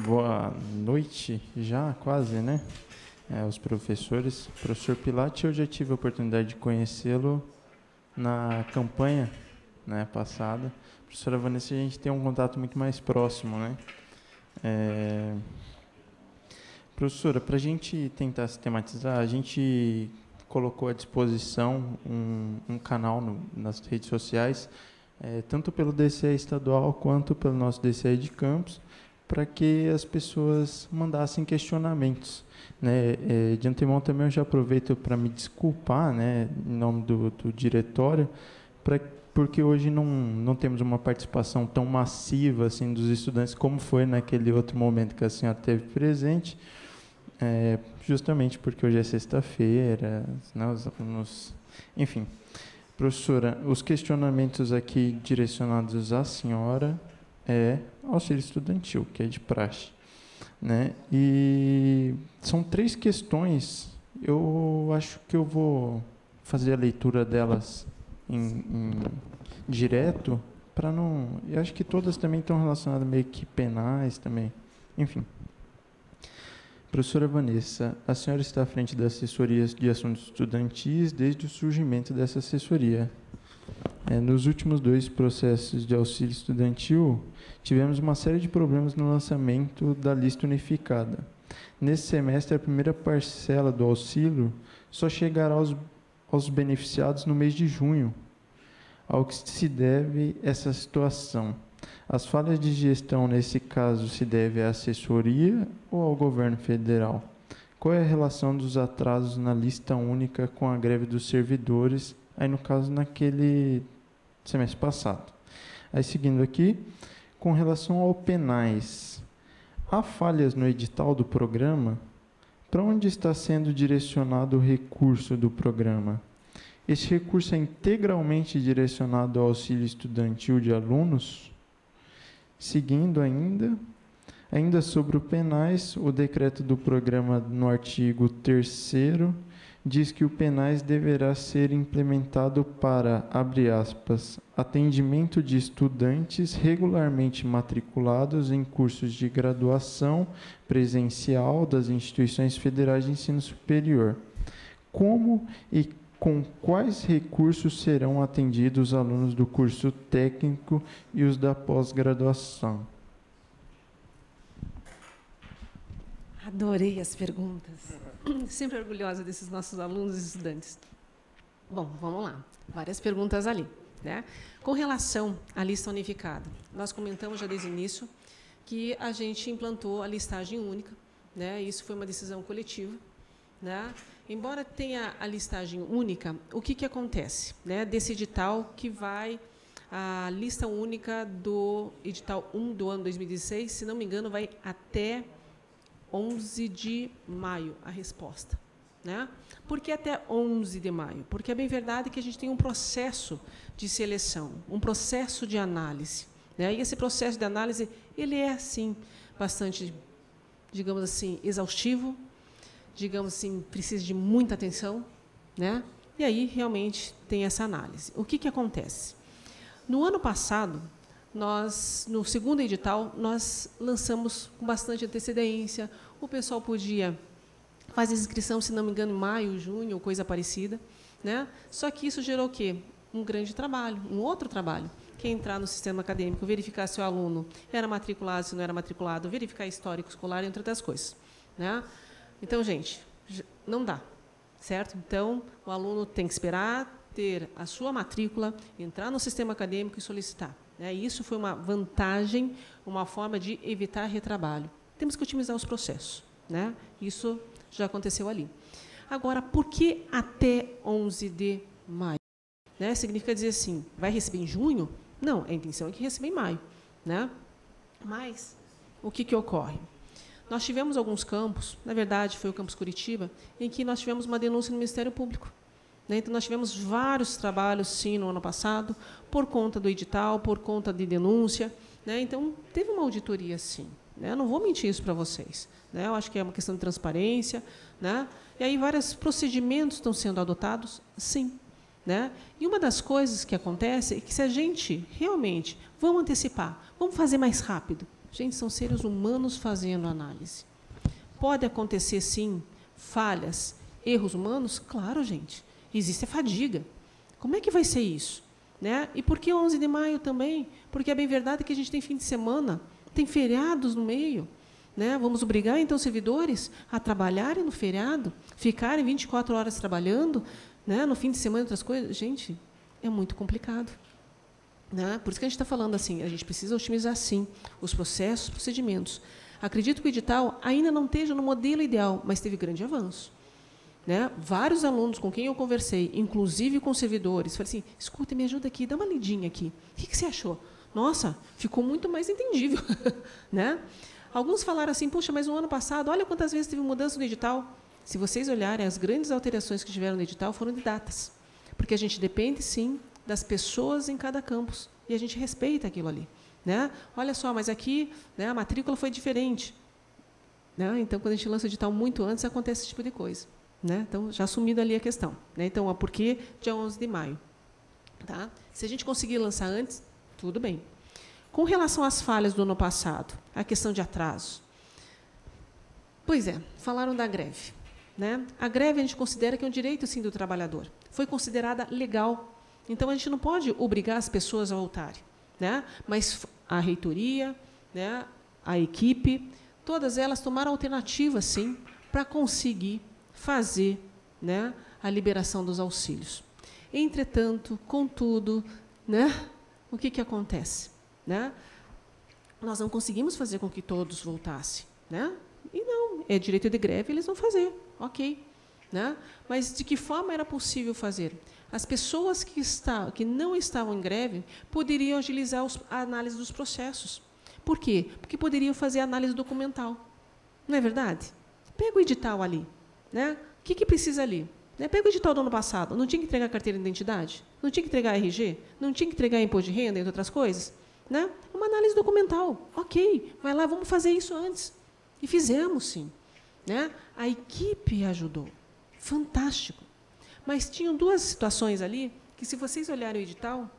Boa noite, já quase, né? Os professores. Professor Pilate, eu já tive a oportunidade de conhecê-lo na campanha, né, passada. Professora Vanessa, a gente tem um contato muito mais próximo, né? Professora, para a gente tentar sistematizar, a gente colocou à disposição um canal nas redes sociais, tanto pelo DCE estadual quanto pelo nosso DCE de campus, para que as pessoas mandassem questionamentos, né? De antemão também eu já aproveito para me desculpar, né, em nome do diretório, porque hoje não temos uma participação tão massiva assim dos estudantes como foi naquele outro momento que a senhora teve presente, justamente porque hoje é sexta-feira, né, os alunos, enfim. Professora, os questionamentos aqui direcionados à senhora auxílio estudantil, que é de praxe, né? E são 3 questões. Eu acho que eu vou fazer a leitura delas em direto, para não... Eu acho que todas também estão relacionadas meio que penais também. Enfim. Professora Vanessa, a senhora está à frente da assessoria de assuntos estudantis desde o surgimento dessa assessoria. Nos últimos 2 processos de auxílio estudantil, tivemos uma série de problemas no lançamento da lista unificada. Nesse semestre, a primeira parcela do auxílio só chegará aos beneficiados no mês de junho. Ao que se deve essa situação? As falhas de gestão, nesse caso, se deve à assessoria ou ao governo federal? Qual é a relação dos atrasos na lista única com a greve dos servidores, aí no caso naquele semestre passado? Aí seguindo aqui, com relação ao penais, há falhas no edital do programa? Para onde está sendo direcionado o recurso do programa? Esse recurso é integralmente direcionado ao auxílio estudantil de alunos? Seguindo ainda sobre o penais, o decreto do programa no artigo 3º diz que o penais deverá ser implementado para, abre aspas, atendimento de estudantes regularmente matriculados em cursos de graduação presencial das instituições federais de ensino superior. Como e com quais recursos serão atendidos os alunos do curso técnico e os da pós-graduação? Adorei as perguntas. Sempre orgulhosa desses nossos alunos e estudantes. Bom, vamos lá. Várias perguntas ali, né? Com relação à lista unificada, nós comentamos já desde o início que a gente implantou a listagem única, né? Isso foi uma decisão coletiva, né? Embora tenha a listagem única, o que acontece, né? Desse edital que vai a lista única do edital 1 do ano 2016, se não me engano, vai até 11 de maio a resposta, né? Por que até 11 de maio? Porque é bem verdade que a gente tem um processo de seleção, um processo de análise, né? E esse processo de análise, ele é, sim, bastante, digamos assim, exaustivo, digamos assim, precisa de muita atenção, né? E aí, realmente, tem essa análise. O que acontece? No ano passado, nós, no segundo edital, nós lançamos com bastante antecedência, o pessoal podia fazer inscrição, se não me engano, em maio, junho, ou coisa parecida, né? Só que isso gerou o quê? Um grande trabalho, um outro trabalho, que é entrar no sistema acadêmico, verificar se o aluno era matriculado, se não era matriculado, verificar histórico escolar, entre outras coisas, né? Então, gente, não dá, certo? Então, o aluno tem que esperar ter a sua matrícula, entrar no sistema acadêmico e solicitar. Isso foi uma vantagem, uma forma de evitar retrabalho. Temos que otimizar os processos, né? Isso já aconteceu ali. Agora, por que até 11 de maio? Né? Significa dizer assim, vai receber em junho? Não, a intenção é que receba em maio, né? Mas, o que ocorre? Nós tivemos alguns campos, na verdade, foi o campus Curitiba, em que nós tivemos uma denúncia no Ministério Público. Então, nós tivemos vários trabalhos, sim, no ano passado, por conta do edital, por conta de denúncia, né? Então, teve uma auditoria, sim, né? Eu não vou mentir isso para vocês, né? Eu acho que é uma questão de transparência, né? E aí vários procedimentos estão sendo adotados, sim, né? E uma das coisas que acontece é que, se a gente realmente vamos antecipar, vamos fazer mais rápido, Gente, são seres humanos fazendo análise. Pode acontecer, sim, falhas, erros humanos? Claro, gente. Existe a fadiga. Como é que vai ser isso? Né? E por que 11 de maio também? Porque é bem verdade que a gente tem fim de semana, tem feriados no meio. Né? Vamos obrigar, então, os servidores a trabalharem no feriado, ficarem 24 horas trabalhando, né? No fim de semana, outras coisas. Gente, é muito complicado. Né? Por isso que a gente está falando assim, a gente precisa otimizar, sim, os processos, os procedimentos. Acredito que o edital ainda não esteja no modelo ideal, mas teve grande avanço. Né? Vários alunos com quem eu conversei, inclusive com servidores, falei assim, escuta, me ajuda aqui, dá uma lidinha aqui. O que você achou? Nossa, ficou muito mais entendível. Né? Alguns falaram assim, puxa, mas no ano passado, olha quantas vezes teve mudança no edital. Se vocês olharem, as grandes alterações que tiveram no edital foram de datas. Porque a gente depende, sim, das pessoas em cada campus. E a gente respeita aquilo ali. Né? Olha só, mas aqui, né, a matrícula foi diferente. Né? Então, quando a gente lança o edital muito antes, acontece esse tipo de coisa. Né? Então, já assumindo ali a questão. Né? Então, o porquê dia 11 de maio. Tá? Se a gente conseguir lançar antes, tudo bem. Com relação às falhas do ano passado, a questão de atraso. Pois é, falaram da greve. Né? A greve a gente considera que é um direito, sim, do trabalhador. Foi considerada legal. Então, a gente não pode obrigar as pessoas a voltarem. Né? Mas a reitoria, né, a equipe, todas elas tomaram alternativas, sim, para conseguir fazer, né, a liberação dos auxílios. Entretanto, contudo, né, o que acontece? Né? Nós não conseguimos fazer com que todos voltassem. Né? E não, é direito de greve, eles vão fazer, ok. Né? Mas de que forma era possível fazer? As pessoas que não estavam em greve poderiam agilizar a análise dos processos. Por quê? Porque poderiam fazer análise documental. Não é verdade? Pega o edital ali. Né? O que precisa ali? Né? Pega o edital do ano passado. Não tinha que entregar carteira de identidade? Não tinha que entregar RG? Não tinha que entregar imposto de renda, entre outras coisas? Né? Uma análise documental. Ok, vai lá, vamos fazer isso antes. E fizemos, sim. Né? A equipe ajudou. Fantástico. Mas tinham duas situações ali, que, se vocês olharem o edital,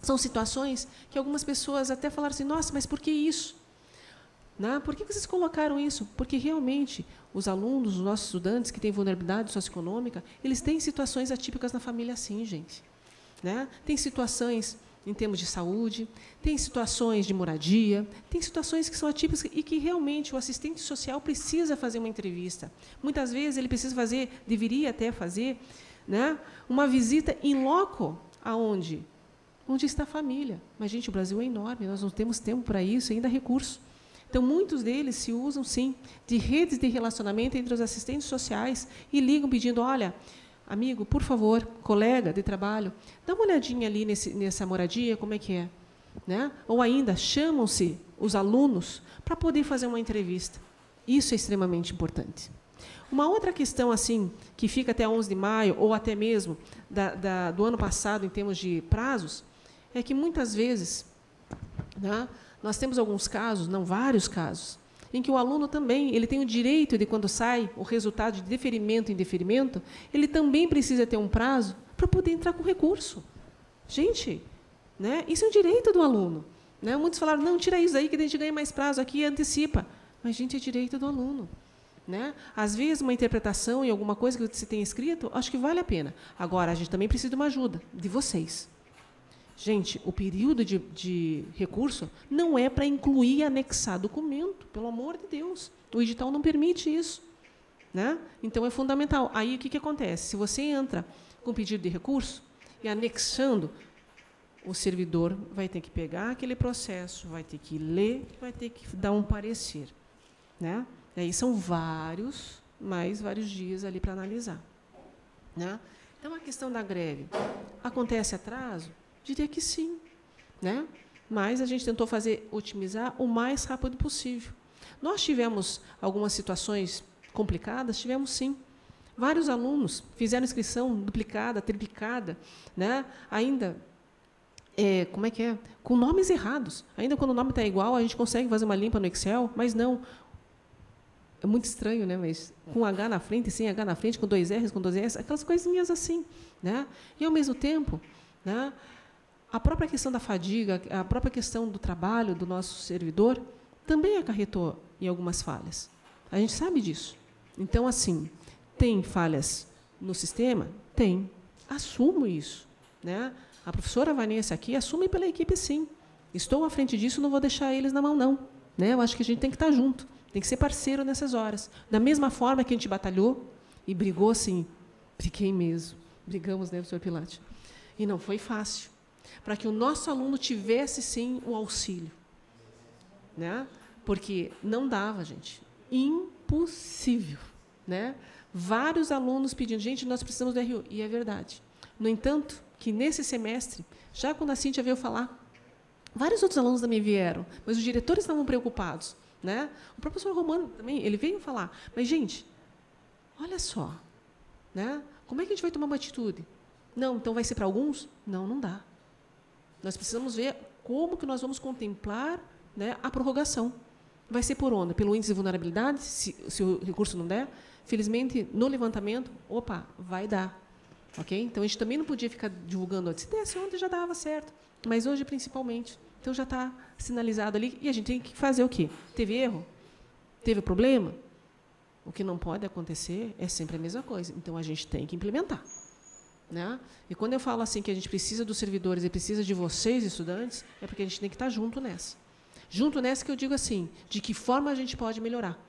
são situações que algumas pessoas até falaram assim, nossa, mas por que isso? Né? Por que vocês colocaram isso? Porque, realmente, os alunos, os nossos estudantes que têm vulnerabilidade socioeconômica, eles têm situações atípicas na família, sim, gente. Né? Tem situações em termos de saúde, tem situações de moradia, tem situações que são atípicas e que, realmente, o assistente social precisa fazer uma entrevista. Muitas vezes, ele precisa fazer, deveria até fazer, né, uma visita in loco, aonde? Onde está a família. Mas, gente, o Brasil é enorme, nós não temos tempo para isso, ainda recurso. Então, muitos deles se usam, sim, de redes de relacionamento entre os assistentes sociais e ligam pedindo, olha, amigo, por favor, colega de trabalho, dá uma olhadinha ali nessa moradia, como é que é. Né? Ou ainda, chamam-se os alunos para poder fazer uma entrevista. Isso é extremamente importante. Uma outra questão, assim, que fica até 11 de maio, ou até mesmo do ano passado, em termos de prazos, é que, muitas vezes, né, nós temos alguns casos, não vários casos, em que o aluno também ele tem o direito de, quando sai o resultado de deferimento em deferimento, ele também precisa ter um prazo para poder entrar com recurso. Gente, né, isso é um direito do aluno. Né? Muitos falaram, não, tira isso aí, que a gente ganha mais prazo aqui e antecipa. Mas, gente, é direito do aluno. Né? Às vezes, uma interpretação em alguma coisa que você tem escrito, acho que vale a pena. Agora, a gente também precisa de uma ajuda de vocês. Gente, o período de recurso não é para incluir e anexar documento, pelo amor de Deus. O edital não permite isso. Né? Então, é fundamental. Aí, o que acontece? Se você entra com pedido de recurso e anexando, o servidor vai ter que pegar aquele processo, vai ter que ler, vai ter que dar um parecer. Né? E aí são vários dias ali para analisar. Né? Então, a questão da greve, acontece atraso? Diria que sim. Né? Mas a gente tentou otimizar o mais rápido possível. Nós tivemos algumas situações complicadas? Tivemos, sim. Vários alunos fizeram inscrição duplicada, triplicada, né? Ainda, como é que é? Com nomes errados. Ainda quando o nome está igual, a gente consegue fazer uma limpa no Excel, mas não. É muito estranho, né? Mas com H na frente, sem H na frente, com 2 R's, com 2 S, aquelas coisinhas assim. Né? E, ao mesmo tempo, né, a própria questão da fadiga, a própria questão do trabalho do nosso servidor, também acarretou em algumas falhas. A gente sabe disso. Então, assim, tem falhas no sistema? Tem. Assumo isso, né? A professora Vanessa aqui assume pela equipe, sim. Estou à frente disso, não vou deixar eles na mão, não. Né? Eu acho que a gente tem que estar junto, tem que ser parceiro nessas horas. Da mesma forma que a gente batalhou e brigou, sim, briguei mesmo. Brigamos, né, professor Pilate? E não foi fácil. Para que o nosso aluno tivesse, sim, o auxílio. Né? Porque não dava, gente. Impossível. Né? Vários alunos pedindo, gente, nós precisamos do RU. E é verdade. No entanto, que nesse semestre, já quando a Cíntia veio falar, vários outros alunos também vieram, mas os diretores estavam preocupados. Né? O professor Romano também, ele veio falar, mas, gente, olha só, né? Como é que a gente vai tomar uma atitude? Não, então vai ser para alguns? Não, não dá. Nós precisamos ver como que nós vamos contemplar, né, a prorrogação. Vai ser por onde? Pelo índice de vulnerabilidade, se o recurso não der. Felizmente, no levantamento, opa, vai dar. Okay? Então, a gente também não podia ficar divulgando antes. Se desse ontem, já dava certo. Mas hoje, principalmente. Então, já está sinalizado ali. E a gente tem que fazer o quê? Teve erro? Teve problema? O que não pode acontecer é sempre a mesma coisa. Então, a gente tem que implementar. Né? E quando eu falo assim que a gente precisa dos servidores e precisa de vocês, estudantes, é porque a gente tem que estar junto nessa. Junto nessa que eu digo assim, de que forma a gente pode melhorar.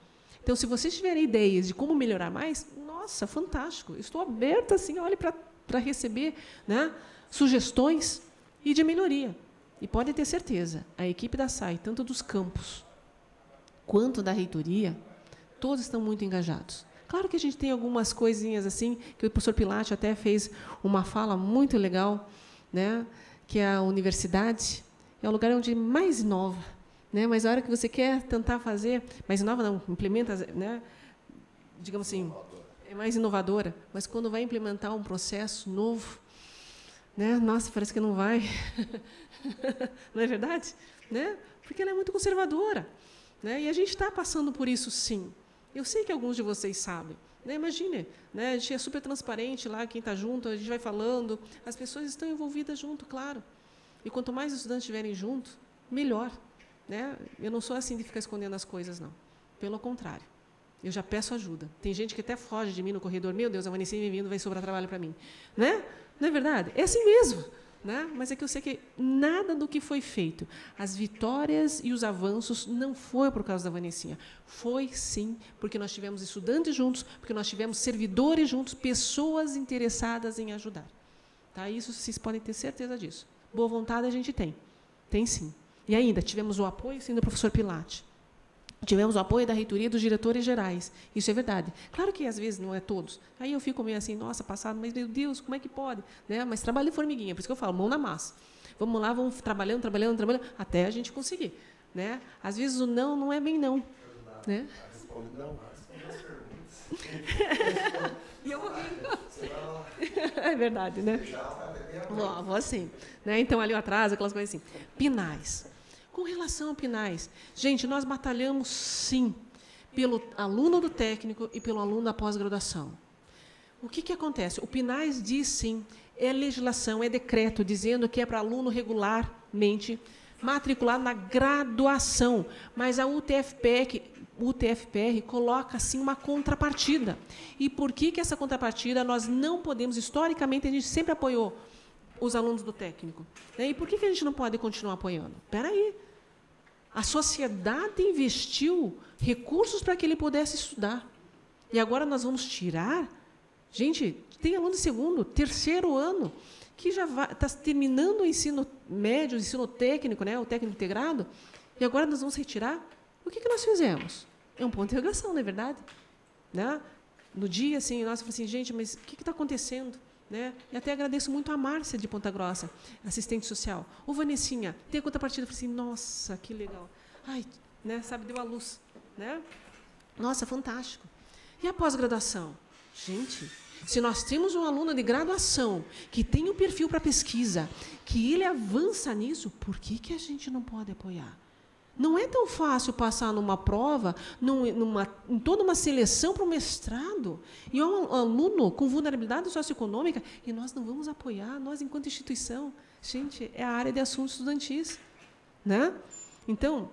Então, se vocês tiverem ideias de como melhorar mais, nossa, fantástico. Estou aberta, assim, olhe para receber, né, sugestões e de melhoria. E podem ter certeza, a equipe da SAI, tanto dos campos quanto da reitoria, todos estão muito engajados. Claro que a gente tem algumas coisinhas assim, que o professor Pilate até fez uma fala muito legal, né, que a universidade é o lugar onde mais inova. Né, mas a hora que você quer tentar fazer, mais inova não, implementa, né, digamos assim, é mais inovadora, mas quando vai implementar um processo novo, né, nossa, parece que não vai. Não é verdade? Né? Porque ela é muito conservadora. Né? E a gente está passando por isso, sim. Eu sei que alguns de vocês sabem. Né? Imagine, né? A gente é super transparente lá, quem está junto, a gente vai falando, as pessoas estão envolvidas junto, claro. E quanto mais os estudantes estiverem junto, melhor. Né? Eu não sou assim de ficar escondendo as coisas, não. Pelo contrário. Eu já peço ajuda. Tem gente que até foge de mim no corredor. Meu Deus, a Vanessa me vindo, vai sobrar trabalho para mim. Né? Não é verdade? É assim mesmo. Né? Mas é que eu sei que nada do que foi feito, as vitórias e os avanços, não foi por causa da Vanessinha. Foi, sim, porque nós tivemos estudantes juntos, porque nós tivemos servidores juntos, pessoas interessadas em ajudar. Tá? Isso vocês podem ter certeza disso. Boa vontade a gente tem. Tem, sim. E ainda tivemos o apoio, sim, do professor Pilate. Tivemos o apoio da reitoria e dos diretores gerais. Isso é verdade. Claro que, às vezes, não é todos. Aí eu fico meio assim, nossa, passado, mas, meu Deus, como é que pode? Né? Mas trabalho de formiguinha, por isso que eu falo, mão na massa. Vamos lá, vamos trabalhando, até a gente conseguir. Né? Às vezes, o não é bem não. Né? E eu vou é verdade, né? Vou assim. Né? Então, ali atrás, aquelas coisas assim. Pinais. Com relação ao Pinais, gente, nós batalhamos, sim, pelo aluno do técnico e pelo aluno da pós-graduação. O que acontece? O Pinais diz, sim, é legislação, é decreto, dizendo que é para aluno regularmente matriculado na graduação, mas a UTFPR coloca, sim, uma contrapartida. E por que essa contrapartida nós não podemos, historicamente, a gente sempre apoiou os alunos do técnico. E por que a gente não pode continuar apoiando? Espera aí. A sociedade investiu recursos para que ele pudesse estudar. E agora nós vamos tirar? Gente, tem aluno de segundo, terceiro ano, que já está terminando o ensino médio, o ensino técnico, né, o técnico integrado, e agora nós vamos retirar? O que nós fizemos? É um ponto de interrogação, não é verdade? Né? No dia, assim, nós falamos assim, gente, mas o que está acontecendo? Né? E até agradeço muito a Márcia de Ponta Grossa, assistente social. Ô, Vanessinha, tem a contrapartida. Eu falei assim, nossa, que legal. Ai, né, sabe, deu a luz. Né? Nossa, fantástico. E a pós-graduação? Gente, se nós temos um aluno de graduação que tem um perfil para pesquisa, que ele avança nisso, por que a gente não pode apoiar? Não é tão fácil passar numa prova, em toda uma seleção para o mestrado, e é um aluno com vulnerabilidade socioeconômica, e nós não vamos apoiar, nós, enquanto instituição. Gente, é a área de assuntos estudantis. Né? Então,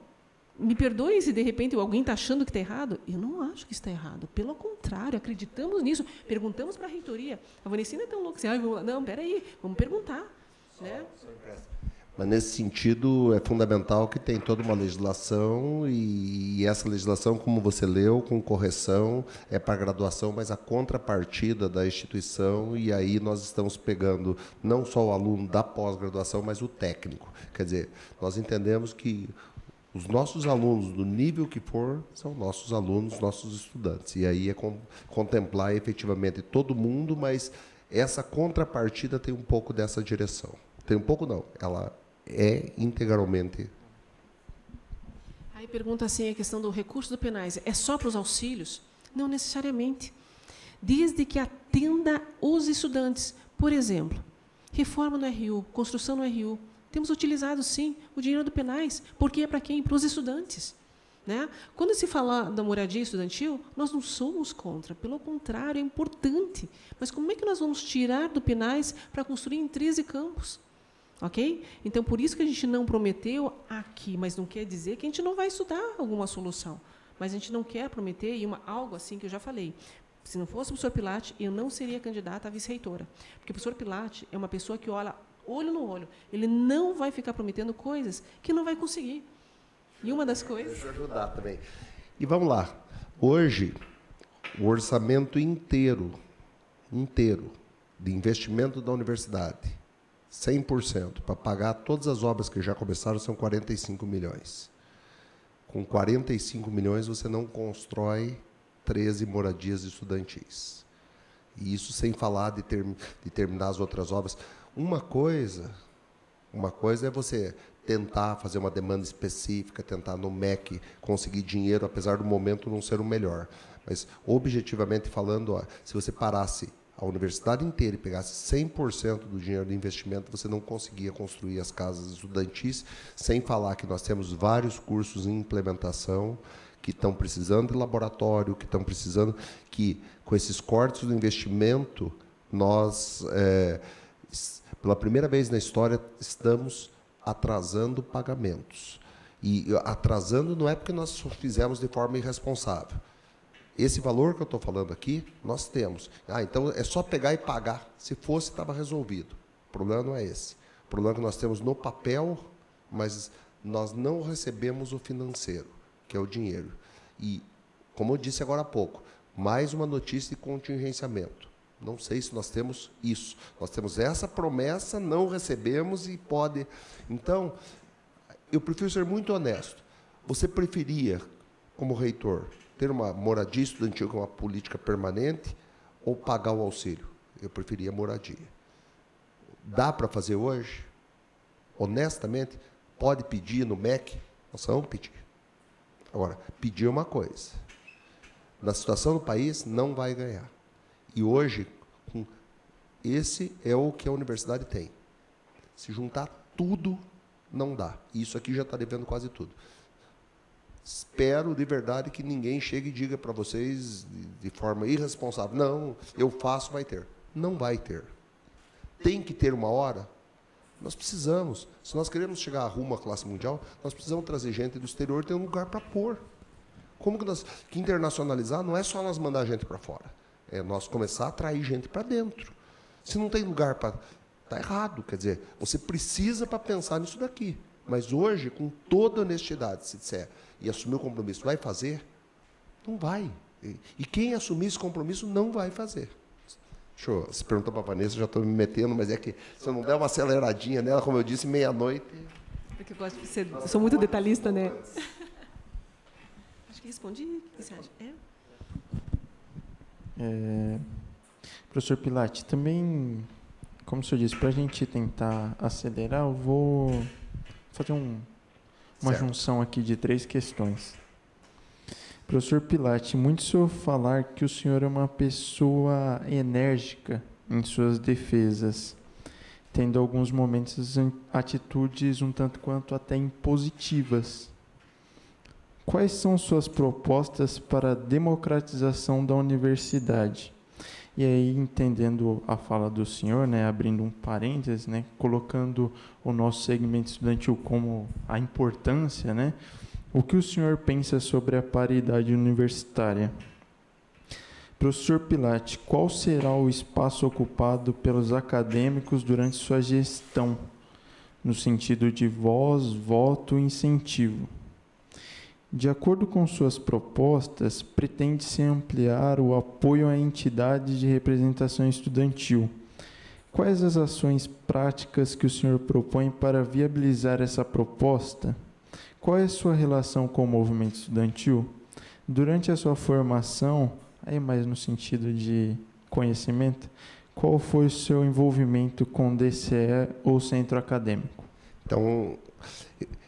Me perdoem se, de repente, alguém está achando que está errado. Eu não acho que está errado. Pelo contrário, acreditamos nisso. Perguntamos para a reitoria. A Vanessina é tão louca assim, não, peraí, vamos perguntar. Né? Mas, nesse sentido, é fundamental que tem toda uma legislação, e essa legislação, como você leu, com correção, é para a graduação, mas a contrapartida da instituição, e aí nós estamos pegando não só o aluno da pós-graduação, mas o técnico. Quer dizer, nós entendemos que os nossos alunos, do nível que for, são nossos alunos, nossos estudantes. E aí é contemplar efetivamente todo mundo, mas essa contrapartida tem um pouco dessa direção. Tem um pouco, não. Ela é integralmente. Aí pergunta assim, a questão do recurso do penais. É só para os auxílios? Não necessariamente. Desde que atenda os estudantes. Por exemplo, reforma no RU, construção no RU. Temos utilizado, sim, o dinheiro do penais, porque é para quem? Para os estudantes. Né? Quando se fala da moradia estudantil, nós não somos contra, pelo contrário, é importante. Mas como é que nós vamos tirar do penais para construir em 13 campos? Ok? Então, por isso que a gente não prometeu aqui, mas não quer dizer que a gente não vai estudar alguma solução. Mas a gente não quer prometer, e algo assim que eu já falei. Se não fosse o professor Pilate, eu não seria candidata a vice-reitora. Porque o professor Pilate é uma pessoa que olha olho no olho. Ele não vai ficar prometendo coisas que não vai conseguir. E uma das coisas... Deixa eu ajudar também. E vamos lá. Hoje, o orçamento inteiro de investimento da universidade, 100%, para pagar todas as obras que já começaram, são 45 milhões. Com 45 milhões, você não constrói 13 moradias estudantis. E isso sem falar de terminar as outras obras. Uma coisa é você tentar fazer uma demanda específica, tentar no MEC conseguir dinheiro, apesar do momento não ser o melhor. Mas, objetivamente falando, se você parasse a universidade inteira e pegasse 100% do dinheiro do investimento, você não conseguia construir as casas estudantis, sem falar que nós temos vários cursos em implementação que estão precisando de laboratório, que estão precisando que, com esses cortes do investimento, nós... pela primeira vez na história, estamos atrasando pagamentos. E atrasando não é porque nós fizemos de forma irresponsável. Esse valor que eu estou falando aqui, nós temos. Então é só pegar e pagar. Se fosse, estava resolvido. O problema não é esse. O problema é que nós temos no papel, mas nós não recebemos o financeiro, que é o dinheiro. E, como eu disse agora há pouco, mais uma notícia de contingenciamento. Não sei se nós temos isso. Nós temos essa promessa, não recebemos e pode... Então, eu prefiro ser muito honesto. Você preferia, como reitor, ter uma moradia estudantil, que é uma política permanente, ou pagar o auxílio? Eu preferia moradia. Dá para fazer hoje? Honestamente, pode pedir no MEC? Nós vamos pedir. Agora, pedir é uma coisa. Na situação do país, não vai ganhar. E hoje, esse é o que a universidade tem. Se juntar tudo, não dá. E isso aqui já está devendo quase tudo. Espero, de verdade, que ninguém chegue e diga para vocês, de forma irresponsável, não, eu faço, vai ter. Não vai ter. Tem que ter uma hora? Nós precisamos. Se nós queremos chegar rumo à classe mundial, nós precisamos trazer gente do exterior e ter um lugar para pôr. Como que internacionalizar não é só nós mandar gente para fora. É nós começar a atrair gente para dentro. Se não tem lugar para... Está errado. Quer dizer, você precisa para pensar nisso daqui. Mas hoje, com toda honestidade, se disser e assumir o compromisso, vai fazer? Não vai. E quem assumir esse compromisso não vai fazer. Deixa eu... Você perguntou para a Vanessa, eu já estou me metendo, mas é que se eu não der uma aceleradinha nela, como eu disse, meia-noite... Porque eu gosto de ser... Eu sou muito detalhista, né? Acho que respondi. O que você acha? Professor Pilate, também, como o senhor disse, para a gente tentar acelerar, eu vou fazer uma junção aqui de 3 questões. Professor Pilate, muito se eu falar que o senhor é uma pessoa enérgica em suas defesas, tendo alguns momentos atitudes um tanto quanto até impositivas. Quais são suas propostas para a democratização da universidade? E aí, entendendo a fala do senhor, né, abrindo um parênteses, né, colocando o nosso segmento estudantil como a importância, né, O que o senhor pensa sobre a paridade universitária? Professor Pilate, qual será o espaço ocupado pelos acadêmicos durante sua gestão, no sentido de voz, voto e incentivo? De acordo com suas propostas, pretende-se ampliar o apoio a entidades de representação estudantil. Quais as ações práticas que o senhor propõe para viabilizar essa proposta? Qual é a sua relação com o movimento estudantil? Durante a sua formação, aí mais no sentido de conhecimento, qual foi o seu envolvimento com o DCE ou centro acadêmico? Então,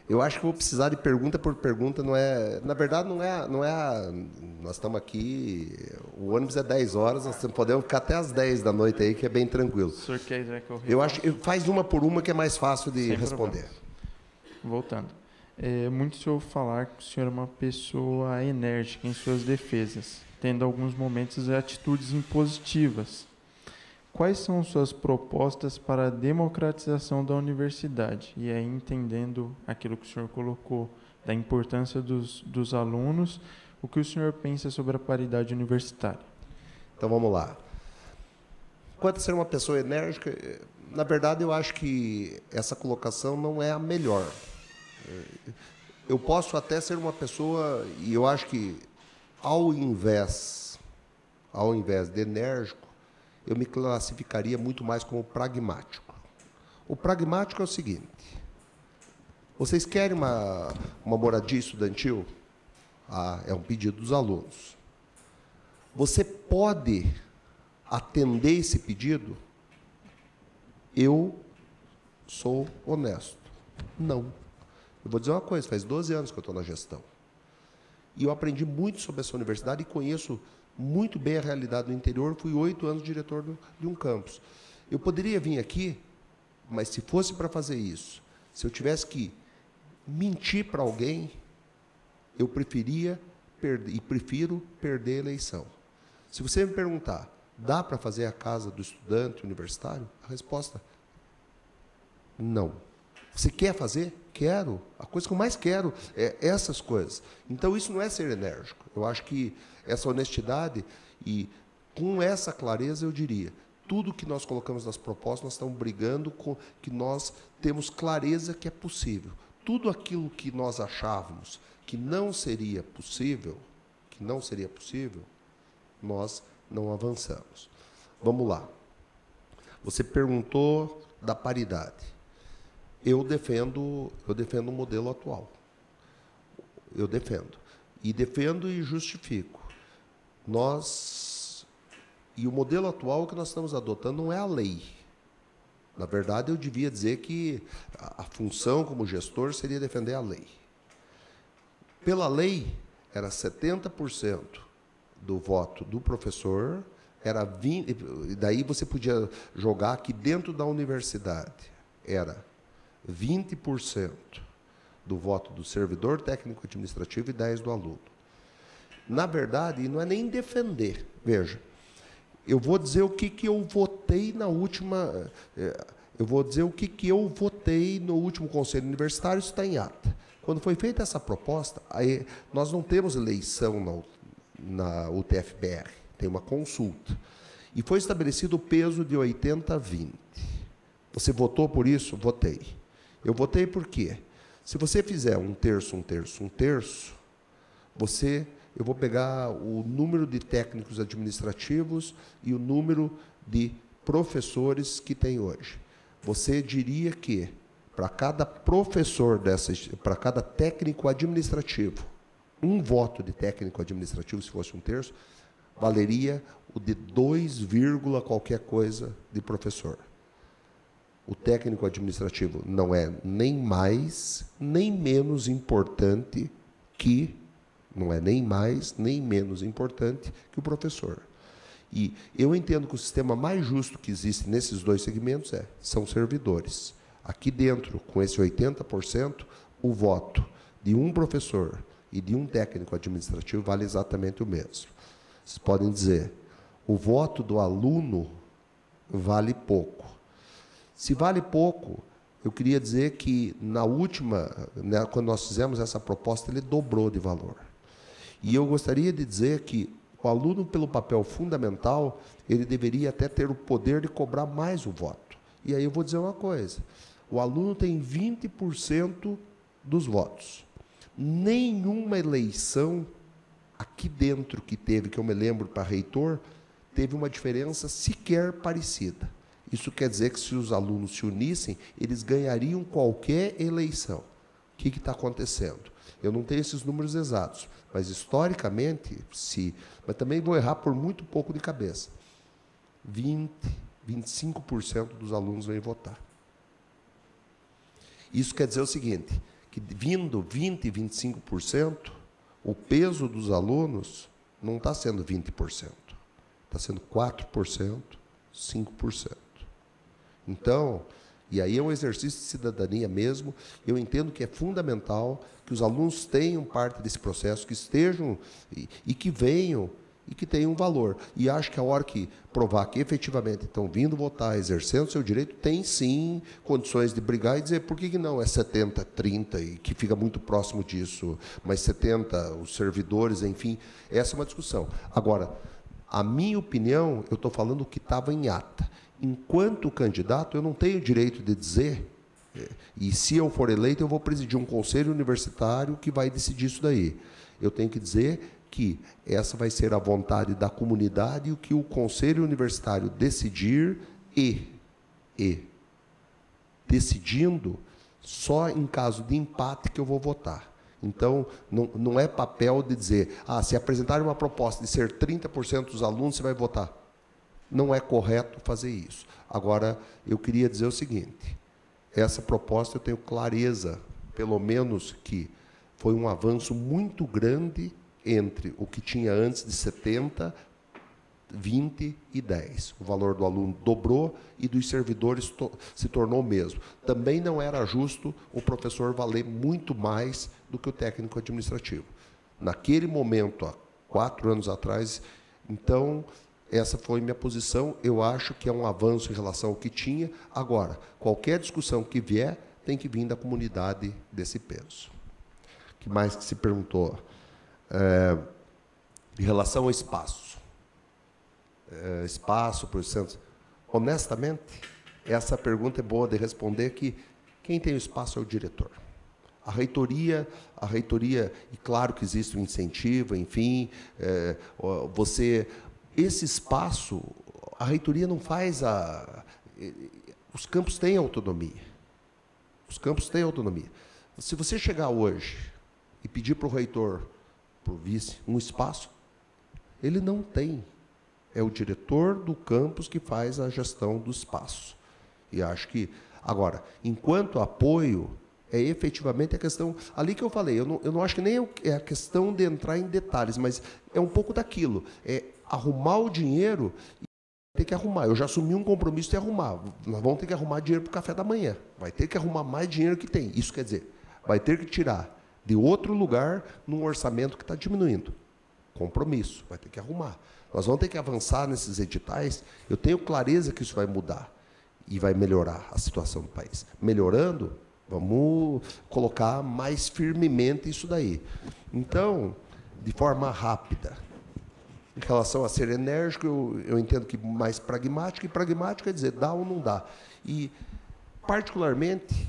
eu acho que vou precisar de pergunta por pergunta, não é, na verdade nós estamos aqui, o ônibus é 10 horas, nós podemos ficar até às 10 da noite aí, que é bem tranquilo. O senhor quer que eu acho, faz uma por uma que é mais fácil de sem responder. Problema. Voltando. Muito se ouve falar que o senhor é uma pessoa enérgica em suas defesas, tendo alguns momentos e atitudes impositivas. Quais são suas propostas para a democratização da universidade? E aí, entendendo aquilo que o senhor colocou, da importância dos alunos, o que o senhor pensa sobre a paridade universitária? Então, vamos lá. Quanto a ser uma pessoa enérgica, na verdade, eu acho que essa colocação não é a melhor. Eu posso até ser uma pessoa, e eu acho que, ao invés de enérgico, eu me classificaria muito mais como pragmático. O pragmático é o seguinte: vocês querem uma moradia estudantil? É um pedido dos alunos. Você pode atender esse pedido? Eu sou honesto. Não. Eu vou dizer uma coisa, faz 12 anos que eu estou na gestão. E eu aprendi muito sobre essa universidade e conheço muito bem a realidade do interior. Fui 8 anos diretor de um campus. Eu poderia vir aqui, mas se fosse para fazer isso, se eu tivesse que mentir para alguém, eu preferia e prefiro perder a eleição. Se você me perguntar, dá para fazer a casa do estudante universitário? A resposta, não. Você quer fazer? Quero. A coisa que eu mais quero é essas coisas. Então, isso não é ser enérgico. Eu acho que essa honestidade e com essa clareza, eu diria, tudo que nós colocamos nas propostas, nós estamos brigando com que nós temos clareza que é possível. Tudo aquilo que nós achávamos que não seria possível, nós não avançamos. Vamos lá. Você perguntou da paridade. Eu defendo o modelo atual. Eu defendo. E justifico. E o modelo atual que nós estamos adotando não é a lei. Na verdade, eu devia dizer que a função como gestor seria defender a lei. Pela lei, era 70% do voto do professor, era 20%, e daí você podia jogar que dentro da universidade era 20% do voto do servidor técnico administrativo e 10% do aluno. Na verdade, não é nem defender. Veja, eu vou dizer o que eu votei na última... Eu vou dizer o que eu votei no último Conselho Universitário, isso está em ata. Quando foi feita essa proposta, aí nós não temos eleição na UTFPR, tem uma consulta. E foi estabelecido o peso de 80-20. Você votou por isso? Votei. Eu votei por quê? Se você fizer um terço, eu vou pegar o número de técnicos administrativos e o número de professores que tem hoje. Você diria que, para cada professor para cada técnico administrativo, um voto de técnico administrativo, se fosse um terço, valeria o de 2, qualquer coisa de professor. O técnico administrativo não é nem mais, nem menos importante que o professor. E eu entendo que o sistema mais justo que existe nesses dois segmentos são servidores. Aqui dentro, com esse 80%, o voto de um professor e de um técnico administrativo vale exatamente o mesmo. Vocês podem dizer, o voto do aluno vale pouco. Se vale pouco, eu queria dizer que, na última, né, quando nós fizemos essa proposta, ele dobrou de valor. E eu gostaria de dizer que o aluno, pelo papel fundamental, ele deveria até ter o poder de cobrar mais o voto. E aí eu vou dizer uma coisa, o aluno tem 20% dos votos. Nenhuma eleição aqui dentro que teve, que eu me lembro, para reitor, teve uma diferença sequer parecida. Isso quer dizer que, se os alunos se unissem, eles ganhariam qualquer eleição. O que está acontecendo? Eu não tenho esses números exatos, mas, historicamente, mas também vou errar por muito pouco de cabeça, 25% dos alunos vêm votar. Isso quer dizer o seguinte, que vindo 20%, 25%, o peso dos alunos não está sendo 20%, está sendo 4%, 5%. Então, e aí é um exercício de cidadania mesmo, eu entendo que é fundamental que os alunos tenham parte desse processo, que estejam e que venham e que tenham valor. E acho que a hora que provar que efetivamente estão vindo votar, exercendo seu direito, tem sim condições de brigar e dizer por que não é 70, 30, e que fica muito próximo disso, mas 70, os servidores, enfim, essa é uma discussão. Agora, a minha opinião, eu estou falando o que estava em ata. Enquanto candidato, eu não tenho direito de dizer, e se eu for eleito, eu vou presidir um conselho universitário que vai decidir isso daí. Eu tenho que dizer que essa vai ser a vontade da comunidade e o que o conselho universitário decidir e decidindo, só em caso de empate que eu vou votar. Então, não é papel de dizer, se apresentarem uma proposta de ser 30% dos alunos, você vai votar. Não é correto fazer isso. Agora, eu queria dizer o seguinte, essa proposta eu tenho clareza, pelo menos que foi um avanço muito grande entre o que tinha antes de 70, 20 e 10. O valor do aluno dobrou e dos servidores se tornou o mesmo. Também não era justo o professor valer muito mais do que o técnico administrativo. Naquele momento, há 4 anos atrás, então, essa foi minha posição. Eu acho que é um avanço em relação ao que tinha. Agora, qualquer discussão que vier, tem que vir da comunidade desse peso. O que mais que se perguntou? Em relação ao espaço. Espaço, por exemplo. Honestamente, essa pergunta é boa de responder, que quem tem o espaço é o diretor. A reitoria, e claro que existe um incentivo, enfim, esse espaço, a reitoria não faz os campos têm autonomia. Os campos têm autonomia. Se você chegar hoje e pedir para o reitor, para o vice, um espaço, ele não tem. É o diretor do campus que faz a gestão do espaço. E acho que, agora, enquanto apoio, é efetivamente a questão, ali que eu falei, eu não acho que nem é a questão de entrar em detalhes, mas é um pouco daquilo, é arrumar o dinheiro e ter que arrumar. Eu já assumi um compromisso de arrumar. Nós vamos ter que arrumar dinheiro para o café da manhã. Vai ter que arrumar mais dinheiro que tem. Isso quer dizer, vai ter que tirar de outro lugar num orçamento que está diminuindo. Compromisso, vai ter que arrumar. Nós vamos ter que avançar nesses editais. Eu tenho clareza que isso vai mudar e vai melhorar a situação do país. Melhorando, vamos colocar mais firmemente isso daí. Então, de forma rápida, em relação a ser enérgico, eu entendo que mais pragmático, e pragmático é dizer, dá ou não dá. E, particularmente,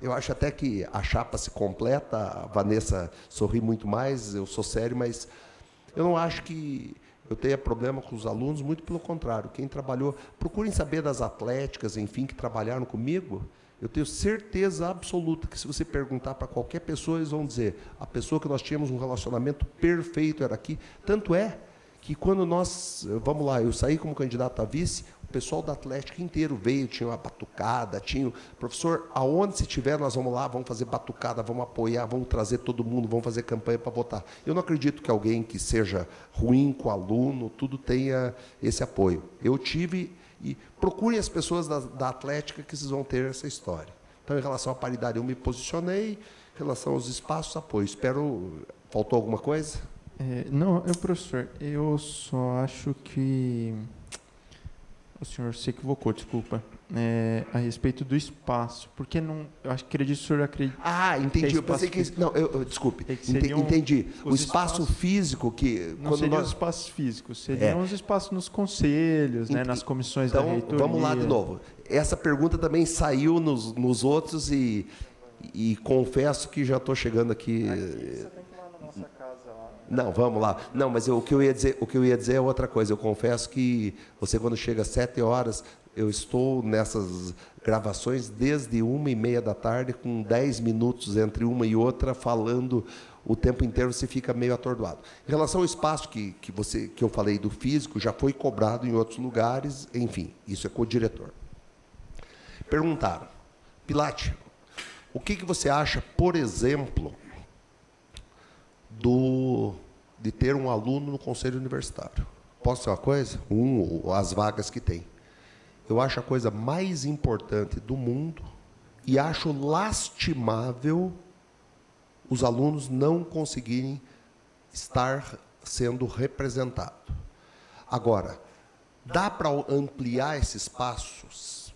eu acho até que a chapa se completa, a Vanessa sorri muito mais, eu sou sério, mas eu não acho que eu tenha problema com os alunos, muito pelo contrário. Quem trabalhou, procurem saber das atléticas, enfim, que trabalharam comigo. Eu tenho certeza absoluta que, se você perguntar para qualquer pessoa, eles vão dizer, a pessoa que nós tínhamos um relacionamento perfeito era aqui. Tanto é que, quando nós, vamos lá, eu saí como candidato a vice, o pessoal da Atlética inteiro veio, tinha uma batucada, tinha, professor, aonde se tiver, nós vamos lá, vamos fazer batucada, vamos apoiar, vamos trazer todo mundo, vamos fazer campanha para votar. Eu não acredito que alguém que seja ruim com o aluno, tudo tenha esse apoio. Eu tive, e procurem as pessoas da Atlética que vocês vão ter essa história. Então, em relação à paridade, eu me posicionei, em relação aos espaços, apoio. Espero, faltou alguma coisa? Não, professor, eu só acho que O senhor se equivocou, desculpa. A respeito do espaço. Porque não. Eu acho que acredito que o senhor acredita. Ah, entendi. Eu pensei que. Não, desculpe. Entendi. O espaço físico que. Não seriam os espaços físicos, seriam os espaços nos conselhos, né, nas comissões da reitoria. Vamos lá de novo. Essa pergunta também saiu nos outros e confesso que já estou chegando aqui. Você tem que ir lá na nossa casa lá. Não, vamos lá. Não, mas o que eu ia dizer é outra coisa. Eu confesso que você, quando chega às 7 horas, eu estou nessas gravações desde 1h30 da tarde, com 10 minutos entre uma e outra, falando o tempo inteiro, você fica meio atordoado. Em relação ao espaço que eu falei do físico, já foi cobrado em outros lugares, enfim, isso é com o diretor. Perguntaram, Pilate, o que você acha, por exemplo, de ter um aluno no conselho universitário? Posso dizer uma coisa? As vagas que tem. Eu acho a coisa mais importante do mundo e acho lastimável os alunos não conseguirem estar sendo representados. Agora, dá para ampliar esses espaços?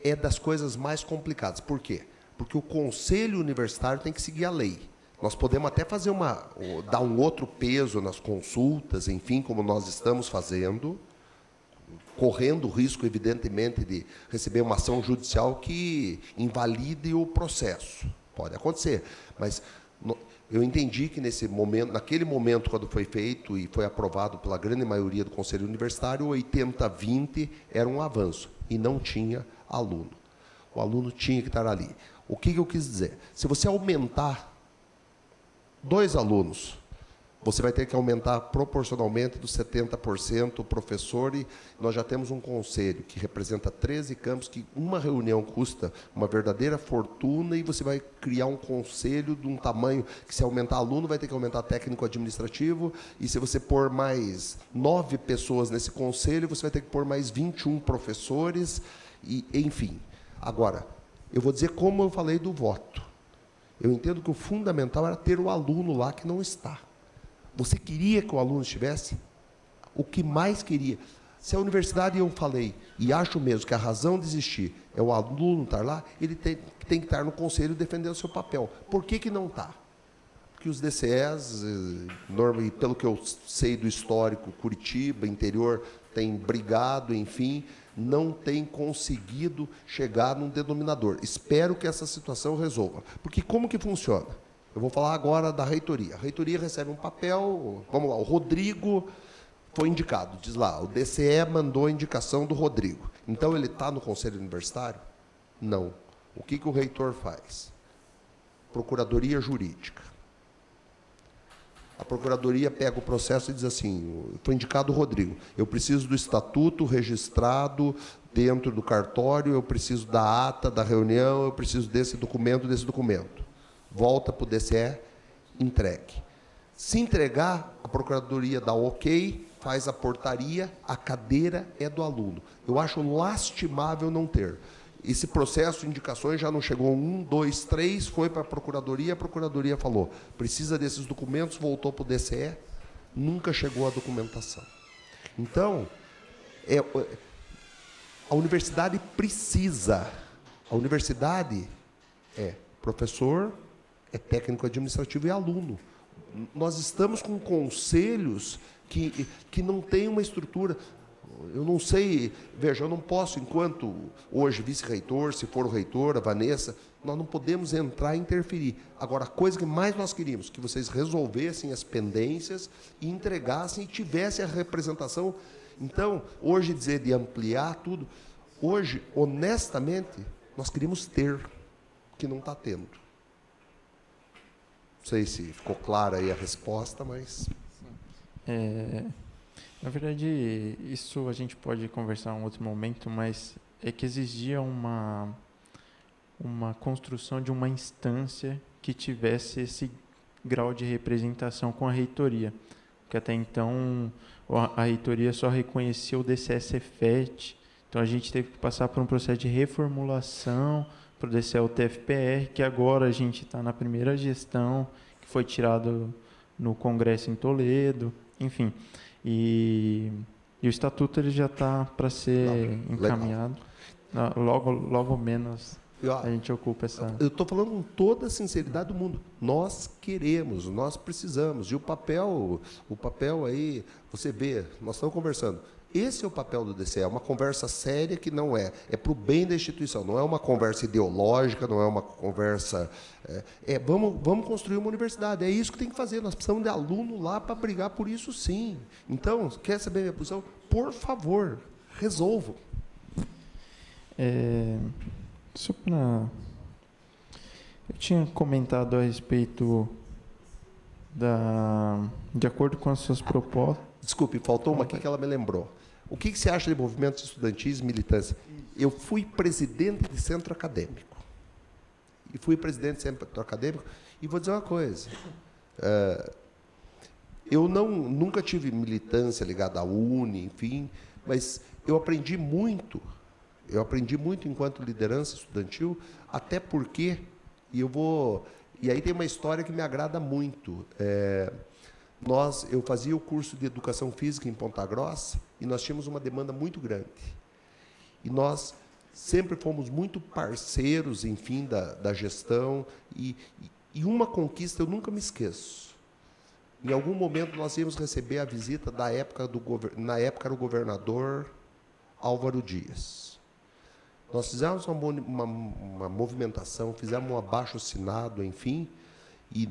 É das coisas mais complicadas. Por quê? Porque o conselho universitário tem que seguir a lei. Nós podemos até fazer dar um outro peso nas consultas, enfim, como nós estamos fazendo, correndo o risco, evidentemente, de receber uma ação judicial que invalide o processo. Pode acontecer, mas eu entendi que naquele momento, quando foi feito e foi aprovado pela grande maioria do Conselho Universitário, 80-20 era um avanço, e não tinha aluno. O aluno tinha que estar ali. O que eu quis dizer? Se você aumentar 2 alunos, você vai ter que aumentar proporcionalmente dos 70% o professor, e nós já temos um conselho que representa 13 campos, que uma reunião custa uma verdadeira fortuna, e você vai criar um conselho de um tamanho que, se aumentar aluno, vai ter que aumentar técnico administrativo, e se você pôr mais 9 pessoas nesse conselho, você vai ter que pôr mais 21 professores, e enfim. Agora, eu vou dizer como eu falei do voto. Eu entendo que o fundamental era ter o aluno lá que não está. Você queria que o aluno estivesse? O que mais queria? Se a universidade, eu falei, e acho mesmo que a razão de existir é o aluno estar lá, ele tem que estar no conselho defendendo o seu papel. Por que não está? Porque os DCEs, e pelo que eu sei do histórico, Curitiba, interior, tem brigado, enfim, não tem conseguido chegar num denominador. Espero que essa situação resolva. Porque como que funciona? Eu vou falar agora da reitoria. A reitoria recebe um papel, vamos lá, o Rodrigo foi indicado, diz lá, o DCE mandou a indicação do Rodrigo. Então, ele está no conselho universitário? Não. O que o reitor faz? Procuradoria jurídica. A procuradoria pega o processo e diz assim, foi indicado o Rodrigo, eu preciso do estatuto registrado dentro do cartório, eu preciso da ata da reunião, eu preciso desse documento. Volta para o DCE, entregue. Se entregar, a procuradoria dá ok, faz a portaria, a cadeira é do aluno. Eu acho lastimável não ter. Esse processo de indicações já não chegou 1, 2, 3, foi para a procuradoria falou, precisa desses documentos, voltou para o DCE, nunca chegou a documentação. Então, a universidade precisa, a universidade é professor, é técnico administrativo e aluno. Nós estamos com conselhos que não têm uma estrutura. Eu não sei, veja, eu não posso, enquanto hoje vice-reitor, se for o reitor, a Vanessa, nós não podemos entrar e interferir. Agora, a coisa que mais nós queríamos, que vocês resolvessem as pendências e entregassem e tivessem a representação. Então, hoje dizer de ampliar tudo, hoje, honestamente, nós queríamos ter, que não está tendo. Não sei se ficou clara aí a resposta, mas... Na verdade, isso a gente pode conversar em um outro momento, mas é que exigia uma construção de uma instância que tivesse esse grau de representação com a reitoria. Porque até então a reitoria só reconhecia o DCE-Cefet, então a gente teve que passar por um processo de reformulação para o DCE-UTFPR, que agora a gente está na primeira gestão, que foi tirado no Congresso em Toledo, enfim. E E o estatuto ele já está para ser encaminhado. Logo menos a gente ocupa essa... Eu estou falando com toda a sinceridade do mundo. Nós queremos, nós precisamos. E o papel aí, você vê, nós estamos conversando. Esse é o papel do DCE, é uma conversa séria que não é para o bem da instituição, não é uma conversa ideológica, não é uma conversa... vamos construir uma universidade, é isso que tem que fazer, nós precisamos de aluno lá para brigar por isso, sim. Então, quer saber a minha posição? Por favor, resolvam. Eu tinha comentado a respeito de acordo com as suas propostas. Desculpe, faltou uma aqui que ela me lembrou. O que você acha de movimentos estudantis e militância? Eu fui presidente de centro acadêmico. E fui presidente de centro acadêmico. E vou dizer uma coisa. Eu nunca tive militância ligada à UNE, enfim, mas eu aprendi muito. Eu aprendi muito enquanto liderança estudantil, até porque, e aí tem uma história que me agrada muito. Eu fazia o curso de Educação Física em Ponta Grossa e nós tínhamos uma demanda muito grande. E nós sempre fomos muito parceiros, enfim, da gestão. E uma conquista eu nunca me esqueço. Em algum momento nós íamos receber a visita na época era o governador Álvaro Dias. Nós fizemos uma movimentação, fizemos um abaixo-assinado, enfim, e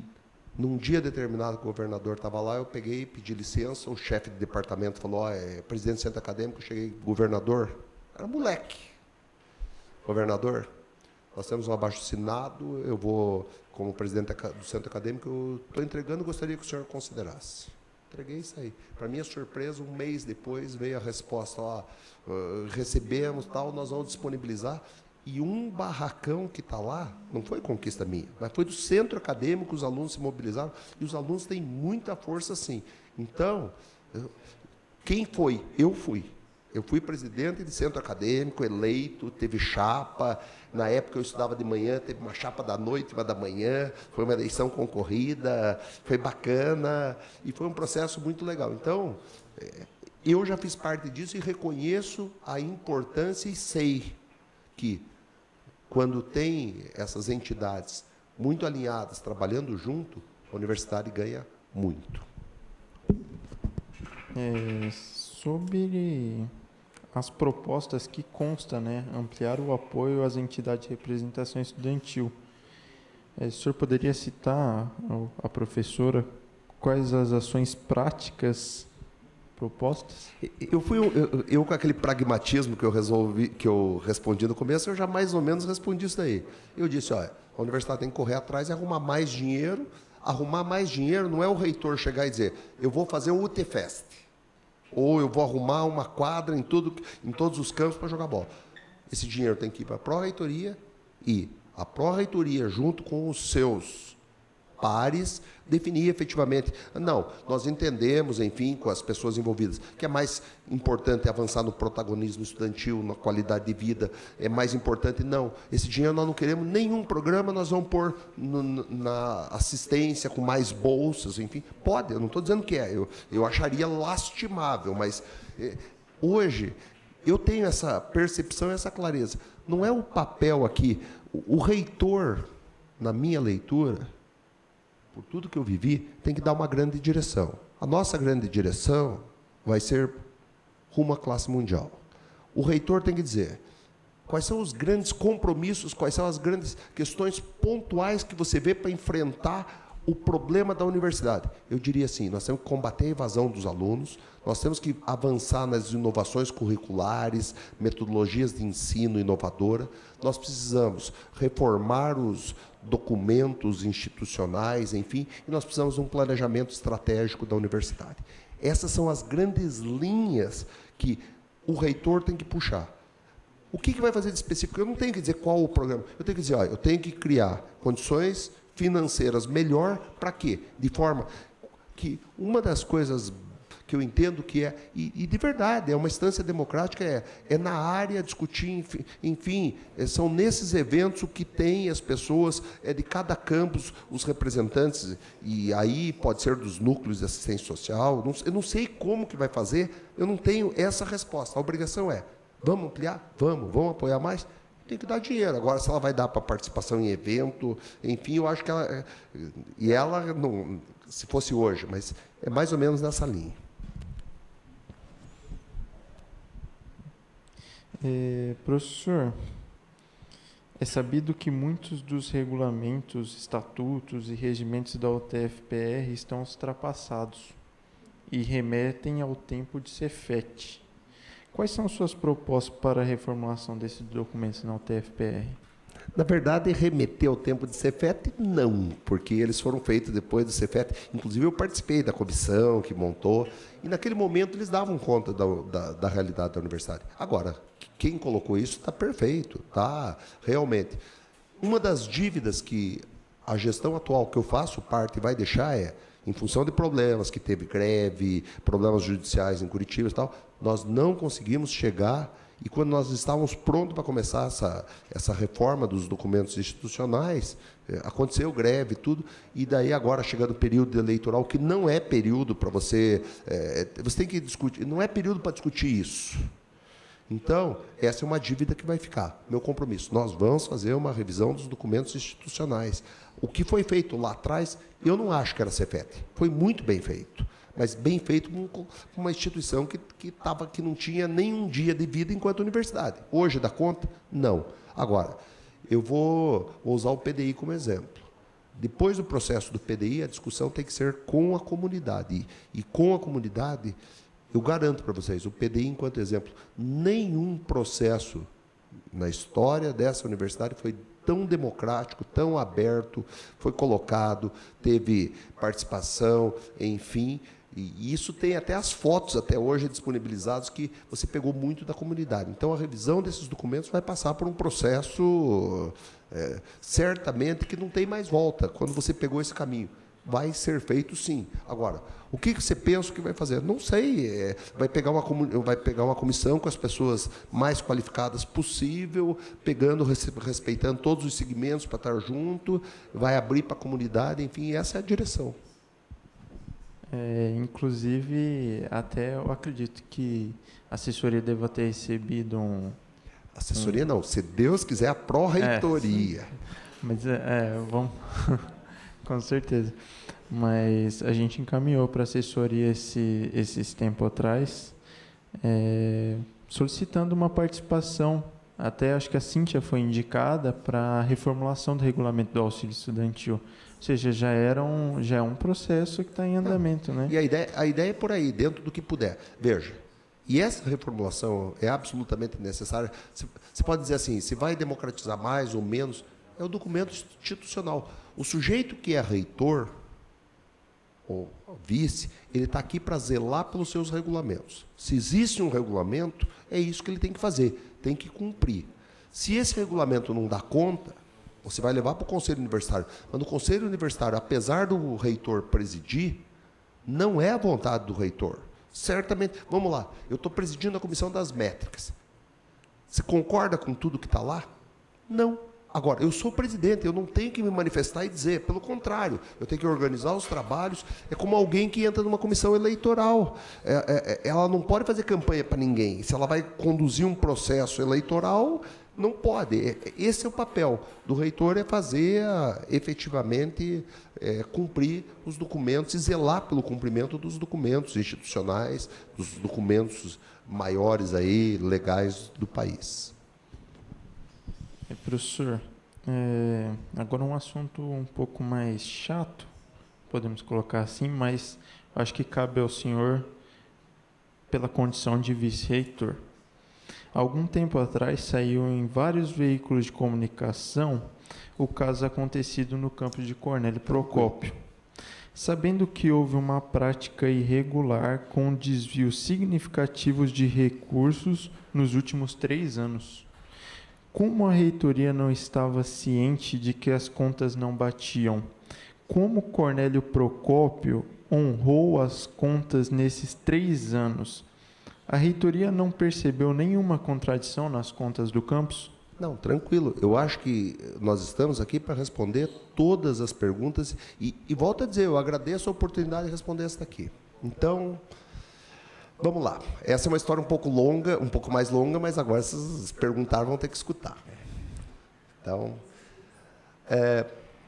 num dia determinado que o governador estava lá, eu peguei, pedi licença, o chefe de departamento falou, presidente do centro acadêmico, eu cheguei, governador, era moleque. Governador, nós temos um abaixo-assinado, eu vou, como presidente do centro acadêmico, eu estou entregando, gostaria que o senhor considerasse. Entreguei isso aí. Para minha surpresa, um mês depois veio a resposta, recebemos, tal, nós vamos disponibilizar. E um barracão que está lá, não foi conquista minha, mas foi do centro acadêmico, os alunos se mobilizaram, e os alunos têm muita força, sim. Então, quem foi? Eu fui. Eu fui presidente de centro acadêmico, eleito, teve chapa. Na época eu estudava de manhã, teve uma chapa da noite, uma da manhã, foi uma eleição concorrida, foi bacana, e foi um processo muito legal. Então, eu já fiz parte disso e reconheço a importância e sei que, quando tem essas entidades muito alinhadas, trabalhando junto, a universidade ganha muito. Sobre as propostas que consta, ampliar o apoio às entidades de representação estudantil. O senhor poderia citar, a professora, quais as ações práticas propostas? Eu com aquele pragmatismo que eu respondi no começo, eu já mais ou menos respondi isso daí. Eu disse, a universidade tem que correr atrás e arrumar mais dinheiro. Arrumar mais dinheiro não é o reitor chegar e dizer, eu vou fazer um UTFest, ou eu vou arrumar uma quadra em todos os campos para jogar bola. Esse dinheiro tem que ir para a pró-reitoria e a pró-reitoria, junto com os seus pares, definir efetivamente. Não, nós entendemos, enfim, com as pessoas envolvidas, que é mais importante avançar no protagonismo estudantil, na qualidade de vida, é mais importante. Não, esse dinheiro nós não queremos nenhum programa, nós vamos pôr na assistência com mais bolsas, enfim. Pode, eu não estou dizendo que eu acharia lastimável, mas hoje eu tenho essa percepção, essa clareza. Não é o papel aqui, o reitor, na minha leitura, por tudo que eu vivi, tem que dar uma grande direção. A nossa grande direção vai ser rumo à classe mundial. O reitor tem que dizer quais são os grandes compromissos, quais são as grandes questões pontuais que você vê para enfrentar o problema da universidade. Eu diria assim, nós temos que combater a evasão dos alunos, nós temos que avançar nas inovações curriculares, metodologias de ensino inovadora, nós precisamos reformar os documentos institucionais, enfim, e nós precisamos de um planejamento estratégico da universidade. Essas são as grandes linhas que o reitor tem que puxar. O que vai fazer de específico? Eu não tenho que dizer qual o programa. Eu tenho que dizer, eu tenho que criar condições financeiras melhor para quê? De forma que uma das coisas que eu entendo que é, e de verdade, é uma instância democrática, é na área discutir, enfim, são nesses eventos o que tem as pessoas, de cada campus, os representantes, e aí pode ser dos núcleos de assistência social, eu não sei como que vai fazer, eu não tenho essa resposta. A obrigação é, vamos ampliar? Vamos apoiar mais? Tem que dar dinheiro. Agora, se ela vai dar para participação em evento, enfim, eu acho que ela... E ela, não, se fosse hoje, mas é mais ou menos nessa linha. Professor, é sabido que muitos dos regulamentos, estatutos e regimentos da UTF-PR estão ultrapassados e remetem ao tempo de Cefet. Quais são suas propostas para a reformulação desses documentos na UTF-PR? Na verdade, remeter ao tempo de Cefet, não, porque eles foram feitos depois do Cefet. Inclusive, eu participei da comissão que montou, e naquele momento eles davam conta da realidade da universidade. Agora, quem colocou isso está perfeito, está realmente. Uma das dívidas que a gestão atual que eu faço parte vai deixar em função de problemas, que teve greve, problemas judiciais em Curitiba e tal, nós não conseguimos chegar, e quando nós estávamos prontos para começar essa reforma dos documentos institucionais, aconteceu greve e tudo, e daí agora, chegando o período eleitoral, que não é período para você... você tem que discutir, não é período para discutir isso. Então, essa é uma dívida que vai ficar. Meu compromisso, nós vamos fazer uma revisão dos documentos institucionais. O que foi feito lá atrás, eu não acho que era Cefet. Foi muito bem feito, mas bem feito com uma instituição que não tinha nenhum dia de vida enquanto universidade. Hoje, dá conta? Não. Agora, eu vou usar o PDI como exemplo. Depois do processo do PDI, a discussão tem que ser com a comunidade. E com a comunidade... Eu garanto para vocês, o PDI, enquanto exemplo, nenhum processo na história dessa universidade foi tão democrático, tão aberto, foi colocado, teve participação, enfim, e isso tem até as fotos, até hoje, disponibilizadas, que você pegou muito da comunidade. Então, a revisão desses documentos vai passar por um processo, certamente, que não tem mais volta, quando você pegou esse caminho. Vai ser feito, sim. Agora, o que você pensa que vai fazer? Não sei. Vai pegar uma comissão com as pessoas mais qualificadas possível, respeitando todos os segmentos para estar junto, vai abrir para a comunidade, enfim, essa é a direção. Inclusive, até eu acredito que a assessoria deva ter recebido Assessoria não, se Deus quiser, a pró-reitoria. Mas, vamos... Com certeza. Mas a gente encaminhou para a assessoria esses tempos atrás, solicitando uma participação. Até acho que a Cíntia foi indicada para a reformulação do regulamento do auxílio estudantil. Ou seja, já é um processo que está em andamento. Né? E a ideia é por aí, dentro do que puder. Veja, e essa reformulação é absolutamente necessária. Você pode dizer assim, se vai democratizar mais ou menos, é o documento institucional. O sujeito que é reitor, ou vice, ele está aqui para zelar pelos seus regulamentos. Se existe um regulamento, é isso que ele tem que fazer, tem que cumprir. Se esse regulamento não dá conta, você vai levar para o Conselho Universitário. Mas no Conselho Universitário, apesar do reitor presidir, não é a vontade do reitor. Certamente, vamos lá, eu estou presidindo a Comissão das Métricas. Você concorda com tudo que está lá? Não. Agora, eu sou presidente, eu não tenho que me manifestar e dizer, pelo contrário, eu tenho que organizar os trabalhos, é como alguém que entra numa comissão eleitoral. Ela não pode fazer campanha para ninguém. Se ela vai conduzir um processo eleitoral, não pode. Esse é o papel do reitor, é fazer, efetivamente, cumprir os documentos e zelar pelo cumprimento dos documentos institucionais, dos documentos maiores aí, legais do país. Professor, agora um assunto um pouco mais chato, podemos colocar assim, mas acho que cabe ao senhor pela condição de vice-reitor. Algum tempo atrás saiu em vários veículos de comunicação o caso acontecido no campus de Cornélio Procópio. Sabendo que houve uma prática irregular com desvios significativos de recursos nos últimos 3 anos. Como a reitoria não estava ciente de que as contas não batiam, como Cornélio Procópio honrou as contas nesses 3 anos? A reitoria não percebeu nenhuma contradição nas contas do campus? Não, tranquilo. Eu acho que nós estamos aqui para responder todas as perguntas. E volto a dizer, eu agradeço a oportunidade de responder essa daqui. Então, vamos lá. Essa é uma história um pouco longa, um pouco mais longa, mas agora vocês perguntaram, vão ter que escutar. Então,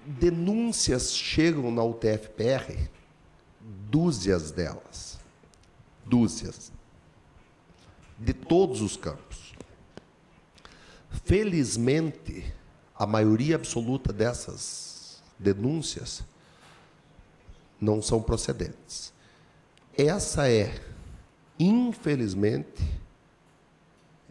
denúncias chegam na UTF-PR, dúzias delas. Dúzias. De todos os campos. Felizmente, a maioria absoluta dessas denúncias não são procedentes. Essa é, infelizmente,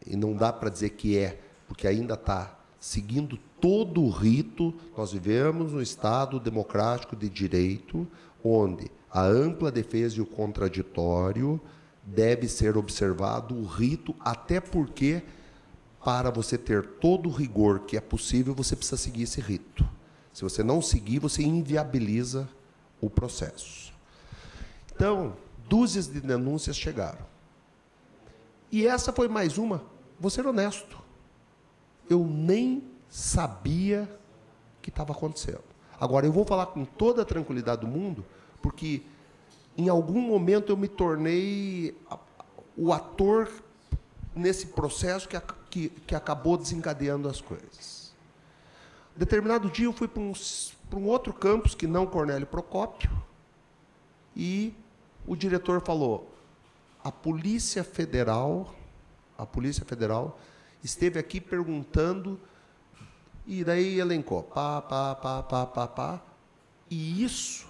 e não dá para dizer que é, porque ainda está seguindo todo o rito. Nós vivemos no Estado democrático de direito, onde a ampla defesa e o contraditório deve ser observado o rito, até porque, para você ter todo o rigor que é possível, você precisa seguir esse rito. Se você não seguir, você inviabiliza o processo. Então, dúzias de denúncias chegaram. E essa foi mais uma, vou ser honesto, eu nem sabia o que estava acontecendo. Agora, eu vou falar com toda a tranquilidade do mundo, porque em algum momento eu me tornei o ator nesse processo que acabou desencadeando as coisas. Determinado dia eu fui para um outro campus, que não Cornélio Procópio, e o diretor falou: a Polícia Federal esteve aqui perguntando, e daí elencou, e isso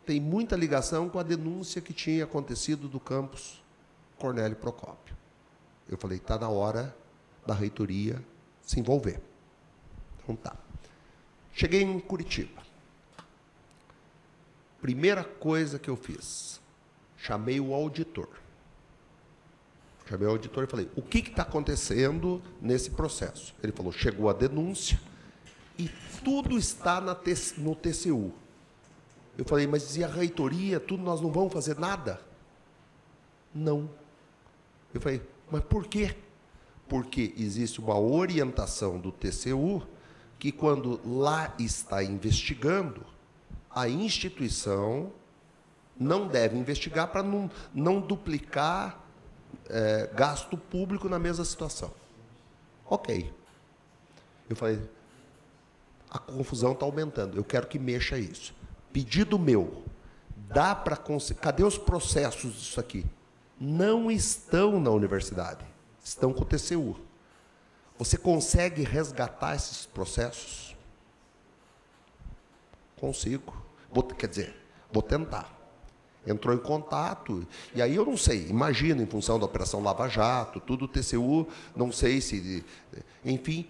tem muita ligação com a denúncia que tinha acontecido do campus Cornélio Procópio. Eu falei, está na hora da reitoria se envolver. Então tá. Cheguei em Curitiba. Primeira coisa que eu fiz, chamei o auditor. Chamei o auditor e falei, o que está acontecendo nesse processo? Ele falou, chegou a denúncia e tudo está no TCU. Eu falei, mas e a reitoria, tudo, nós não vamos fazer nada? Não. Eu falei, mas por quê? Porque existe uma orientação do TCU que, quando lá está investigando, a instituição não deve investigar para não duplicar gasto público na mesma situação. Ok. Eu falei, a confusão está aumentando, eu quero que mexa isso. Pedido meu, dá para... Cadê os processos disso aqui? Não estão na universidade, estão com o TCU. Você consegue resgatar esses processos? Consigo. Quer dizer, vou tentar. Entrou em contato, e aí eu não sei, imagina, em função da Operação Lava Jato, tudo o TCU, não sei se... Enfim,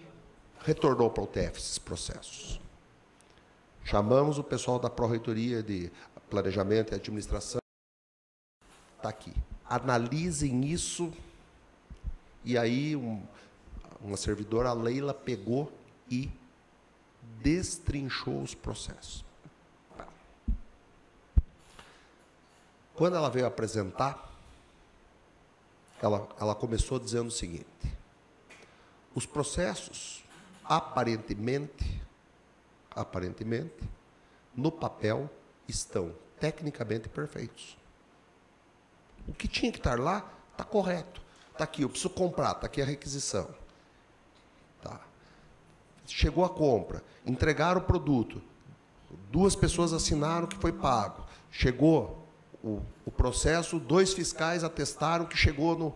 retornou para o UTF esses processos. Chamamos o pessoal da Pró-Reitoria de Planejamento e Administração. Está aqui. Analisem isso. E aí, uma servidora, a Leila, pegou e destrinchou os processos. Quando ela veio apresentar, ela começou dizendo o seguinte: os processos, aparentemente, no papel, estão tecnicamente perfeitos. O que tinha que estar lá está correto. Está aqui, eu preciso comprar, está aqui a requisição. Tá. Chegou a compra, entregaram o produto, 2 pessoas assinaram que foi pago. Chegou o processo, 2 fiscais atestaram que chegou,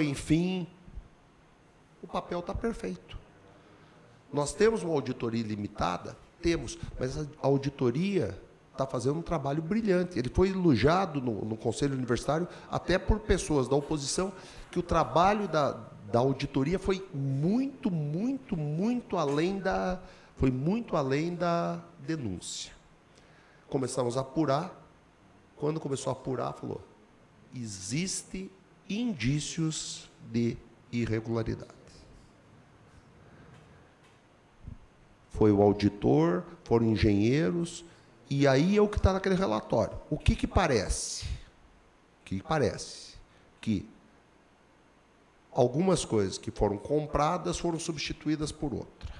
enfim, o papel está perfeito. Nós temos uma auditoria limitada? Temos, mas a auditoria está fazendo um trabalho brilhante. Ele foi elogiado no Conselho Universitário, até por pessoas da oposição, que o trabalho da auditoria foi muito além da denúncia. Começamos a apurar. Quando começou a apurar, falou, existe indícios de irregularidade. foi o auditor, foram engenheiros, e aí é o que está naquele relatório. O que parece? O que parece? Que algumas coisas que foram compradas foram substituídas por outra.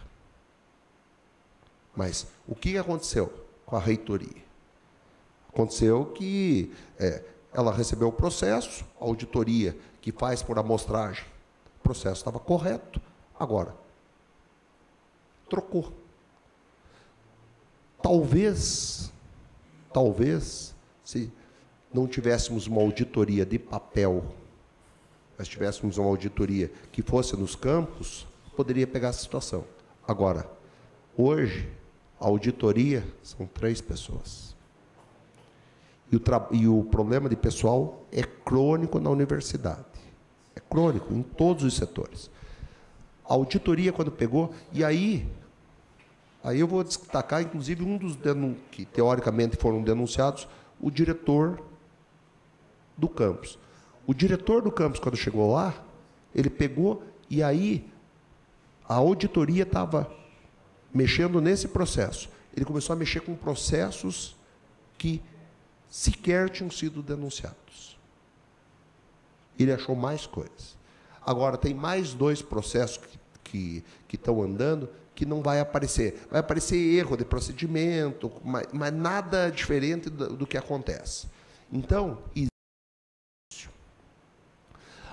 Mas o que aconteceu com a reitoria? Aconteceu que ela recebeu o processo, a auditoria que faz por amostragem, o processo estava correto, agora trocou. Talvez, se não tivéssemos uma auditoria de papel, mas tivéssemos uma auditoria que fosse nos campos, poderia pegar essa situação. Agora, hoje, a auditoria são 3 pessoas. E o problema de pessoal é crônico na universidade. É crônico em todos os setores. A auditoria, quando pegou, e aí eu vou destacar, inclusive, um dos que teoricamente foram denunciados, o diretor do campus. O diretor do campus, quando chegou lá, ele pegou, e aí a auditoria estava mexendo nesse processo. Ele começou a mexer com processos que sequer tinham sido denunciados. Ele achou mais coisas. Agora, tem mais 2 processos que estão andando que não vai aparecer. Vai aparecer erro de procedimento, mas nada diferente do que acontece. Então,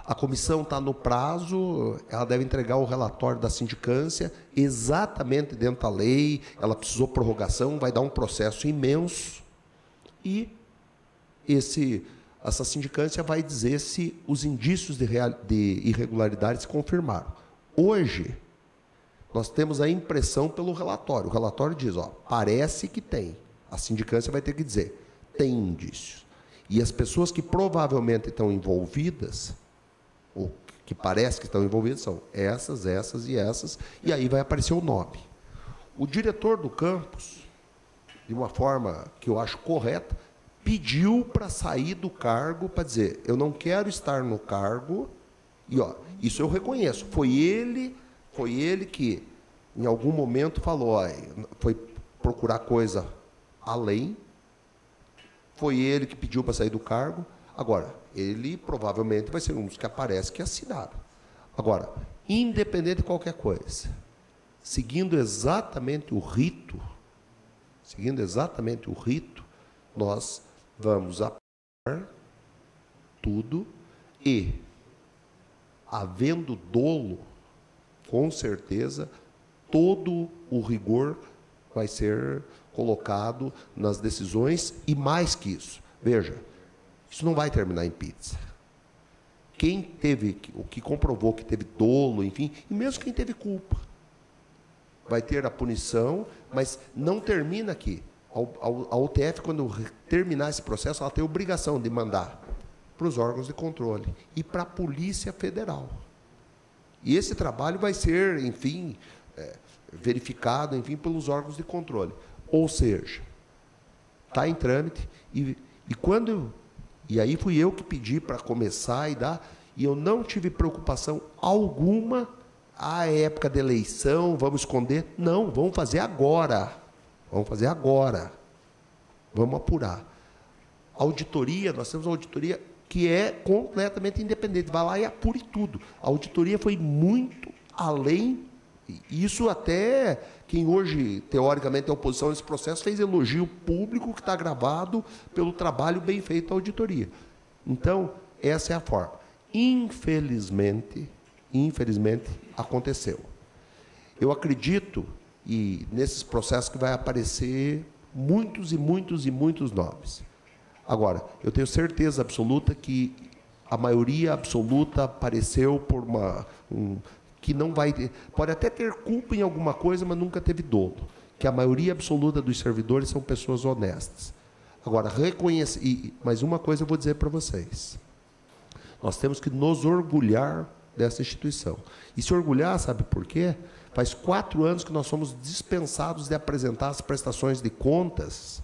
a comissão está no prazo, ela deve entregar o relatório da sindicância exatamente dentro da lei, ela precisou prorrogação, vai dar um processo imenso e essa sindicância vai dizer se os indícios de irregularidade se confirmaram. Hoje, nós temos a impressão pelo relatório. O relatório diz, parece que tem. A sindicância vai ter que dizer, tem indícios. E as pessoas que provavelmente estão envolvidas, ou que parece que estão envolvidas, são essas e essas, e aí vai aparecer o nome. O diretor do campus, de uma forma que eu acho correta, pediu para sair do cargo, para dizer, eu não quero estar no cargo, e isso eu reconheço, foi ele que, em algum momento, falou, foi procurar coisa além, foi ele que pediu para sair do cargo. Agora, ele provavelmente vai ser um dos que aparece que assinaram. Agora, independente de qualquer coisa, seguindo exatamente o rito, nós vamos aplicar tudo e, havendo dolo, com certeza, todo o rigor vai ser colocado nas decisões e mais que isso. Veja, isso não vai terminar em pizza. Quem teve, o que comprovou que teve dolo, enfim, e mesmo quem teve culpa, vai ter a punição, mas não termina aqui. A UTF, quando terminar esse processo, ela tem a obrigação de mandar para os órgãos de controle e para a Polícia Federal. E esse trabalho vai ser, enfim, verificado, enfim, pelos órgãos de controle. Ou seja, está em trâmite, e aí fui eu que pedi para começar e eu não tive preocupação alguma, época de eleição, vamos esconder. Não, vamos fazer agora. Vamos apurar. Auditoria, nós temos uma auditoria que é completamente independente. Vai lá e apure tudo. A auditoria foi muito além, isso até quem hoje, teoricamente, é oposição nesse processo, fez elogio público que está gravado pelo trabalho bem feito da auditoria. Então, essa é a forma. Infelizmente, aconteceu. Eu acredito, e nesses processos que vai aparecer muitos nomes. Agora, eu tenho certeza absoluta que a maioria absoluta apareceu por que não vai ter, pode até ter culpa em alguma coisa, mas nunca teve dolo. Que a maioria absoluta dos servidores são pessoas honestas. Agora, mas uma coisa eu vou dizer para vocês. Nós temos que nos orgulhar dessa instituição. E se orgulhar, sabe por quê? Faz 4 anos que nós somos dispensados de apresentar as prestações de contas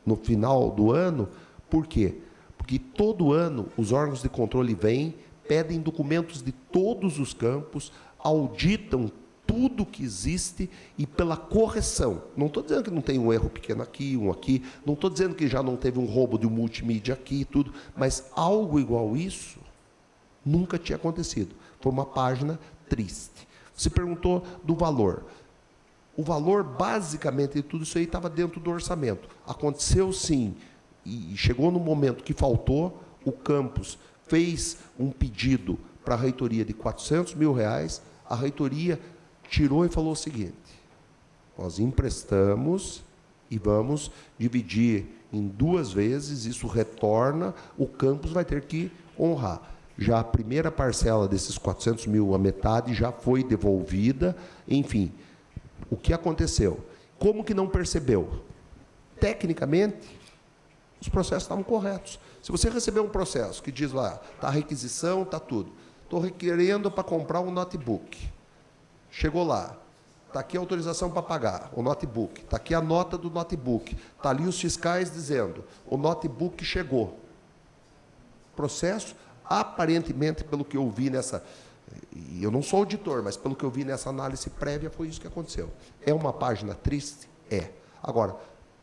no final do ano. Por quê? Porque todo ano os órgãos de controle vêm, pedem documentos de todos os campos, auditam tudo que existe e pela correção. Não estou dizendo que não tem um erro pequeno aqui, um aqui, não estou dizendo que já não teve um roubo de um multimídia aqui e tudo, mas algo igual isso nunca tinha acontecido. Foi uma página triste. Você perguntou do valor. O valor, basicamente, de tudo isso aí estava dentro do orçamento. Aconteceu, sim, e chegou no momento que faltou, o campus fez um pedido para a reitoria de R$400 mil, a reitoria tirou e falou o seguinte: nós emprestamos e vamos dividir em 2 vezes, isso retorna, o campus vai ter que honrar. Já a primeira parcela desses 400 mil, a metade, já foi devolvida, enfim. O que aconteceu? Como que não percebeu? Tecnicamente, os processos estavam corretos. Se você receber um processo que diz lá, está a requisição, está tudo, estou requerendo para comprar um notebook. Chegou lá, está aqui a autorização para pagar, o notebook, está aqui a nota do notebook, está ali os fiscais dizendo, o notebook chegou. Processo, aparentemente, pelo que eu vi nessa... E eu não sou auditor, mas pelo que eu vi nessa análise prévia, foi isso que aconteceu. É uma página triste? É. Agora,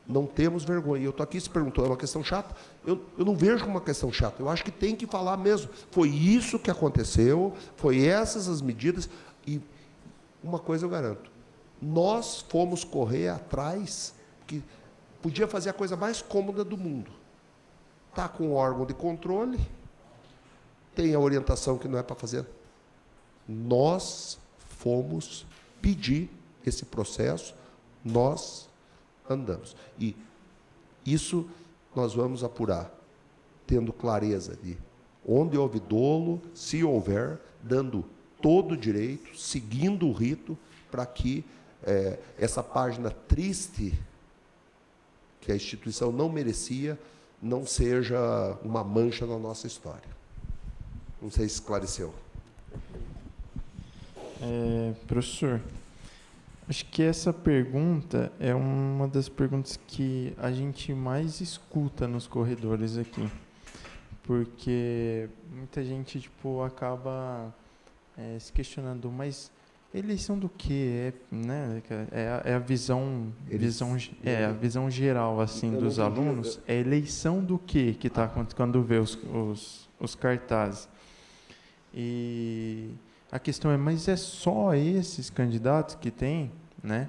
não temos vergonha. Eu estou aqui se perguntando, é uma questão chata? Eu não vejo como uma questão chata. Eu acho que tem que falar mesmo. Foi isso que aconteceu, foi essas as medidas. E uma coisa eu garanto, nós fomos correr atrás, que podia fazer a coisa mais cômoda do mundo. Está com um órgão de controle, tem a orientação que não é para fazer. Nós fomos pedir esse processo, nós andamos. E isso nós vamos apurar, tendo clareza de onde houve dolo, se houver, dando todo o direito, seguindo o rito, para que essa página triste, que a instituição não merecia, não seja uma mancha na nossa história. Não sei se esclareceu. Professor, acho que essa pergunta é uma das perguntas que a gente mais escuta nos corredores aqui, porque muita gente acaba se questionando, mas eleição do quê? Né? É a visão geral assim dos alunos. É eleição do quê que está acontecendo quando vê os cartazes. E a questão é, mas é só esses candidatos que tem, né?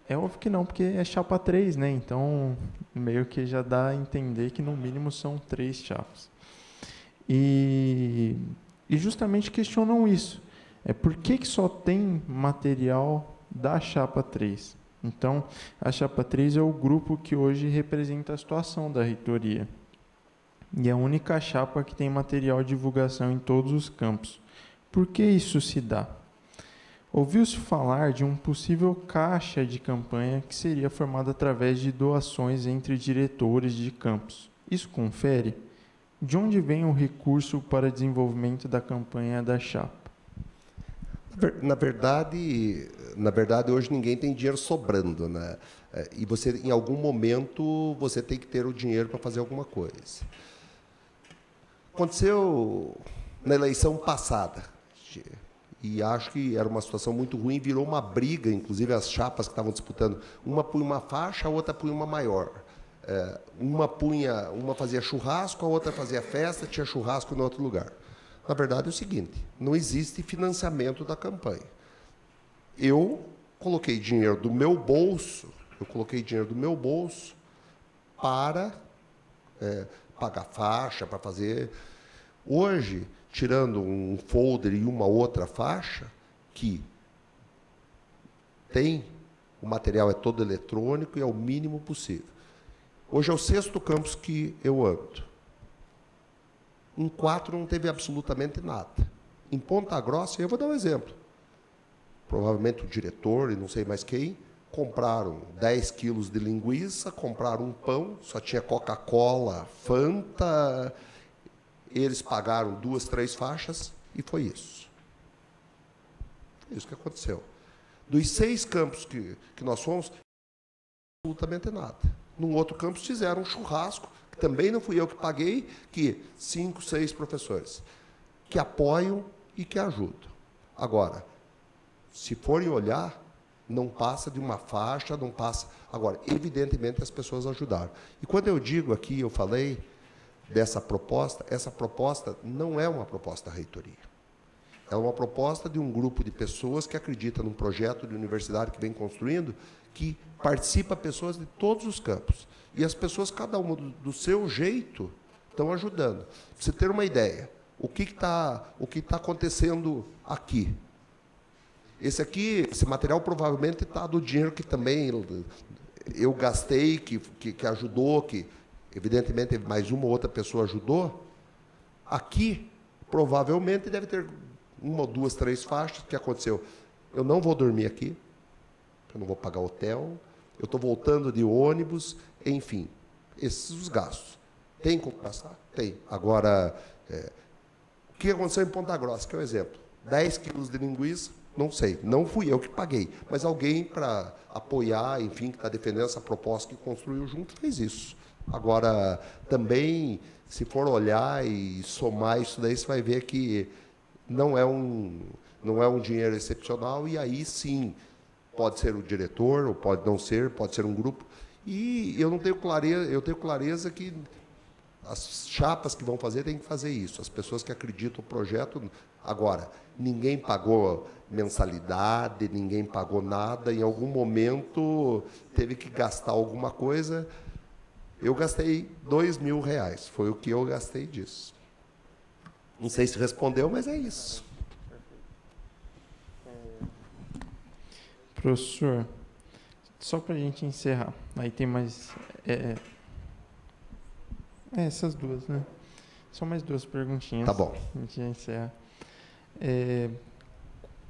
É óbvio que não, porque é chapa 3, né? Então, meio que já dá a entender que, no mínimo, são 3 chapas. E justamente questionam isso. Por que só tem material da chapa 3? Então, a chapa 3 é o grupo que hoje representa a situação da reitoria. E é a única chapa que tem material de divulgação em todos os campos. Por que isso se dá? Ouviu-se falar de um possível caixa de campanha que seria formado através de doações entre diretores de campos. Isso confere? De onde vem o recurso para desenvolvimento da campanha da chapa? Na verdade, hoje ninguém tem dinheiro sobrando, né? E você, em algum momento, você tem que ter o dinheiro para fazer alguma coisa. Aconteceu na eleição passada. E acho que era uma situação muito ruim, virou uma briga, inclusive as chapas que estavam disputando, uma punha uma faixa, a outra punha uma maior. Uma fazia churrasco, a outra fazia festa, tinha churrasco em outro lugar. Na verdade é o seguinte, não existe financiamento da campanha. Eu coloquei dinheiro do meu bolso, para pagar faixa, para fazer... Hoje, tirando um folder e uma outra faixa, que tem, o material é todo eletrônico e é o mínimo possível. Hoje é o 6º campus que eu ando. Em 4 não teve absolutamente nada. Em Ponta Grossa, eu vou dar um exemplo. Provavelmente o diretor e não sei mais quem, compraram 10 quilos de linguiça, compraram um pão, só tinha Coca-Cola, Fanta... Eles pagaram 2, 3 faixas e foi isso. Foi isso que aconteceu. Dos 6 campos que nós fomos, absolutamente nada. Num outro campus fizeram um churrasco, que também não fui eu que paguei, que 5, 6 professores, que apoiam e que ajudam. Agora, Se forem olhar, não passa de uma faixa, não passa... Agora, evidentemente, as pessoas ajudaram. E quando eu digo aqui, eu falei dessa proposta, essa proposta não é uma proposta da reitoria. É uma proposta de um grupo de pessoas que acredita num projeto de universidade que vem construindo, que participa pessoas de todos os campos. E as pessoas, cada uma do seu jeito, estão ajudando. Para você ter uma ideia, o que está acontecendo aqui? Esse material provavelmente está do dinheiro que também eu gastei, que ajudou, que evidentemente mais uma ou outra pessoa ajudou. Aqui, provavelmente, deve ter 1 ou 2, 3 faixas. O que aconteceu? Eu não vou dormir aqui, eu não vou pagar hotel, eu estou voltando de ônibus, enfim, esses os gastos. Tem como gastar? Tem. Agora, o que aconteceu em Ponta Grossa, que é um exemplo? 10 quilos de linguiça, não sei, não fui eu que paguei, mas alguém para apoiar, enfim, que está defendendo essa proposta que construiu junto, fez isso. Agora, também, se for olhar e somar isso daí, você vai ver que não é um dinheiro excepcional, e aí sim, pode ser o diretor, ou pode não ser, pode ser um grupo. E eu não tenho clareza, eu tenho clareza que as chapas que vão fazer têm que fazer isso, as pessoas que acreditam no projeto. Agora, ninguém pagou mensalidade, ninguém pagou nada, em algum momento teve que gastar alguma coisa. Eu gastei R$2.000, foi o que eu gastei disso. Não sei se respondeu, mas é isso. Professor, só para a gente encerrar, aí tem mais... essas duas, né? Só mais 2 perguntinhas. Tá bom. A gente já encerra.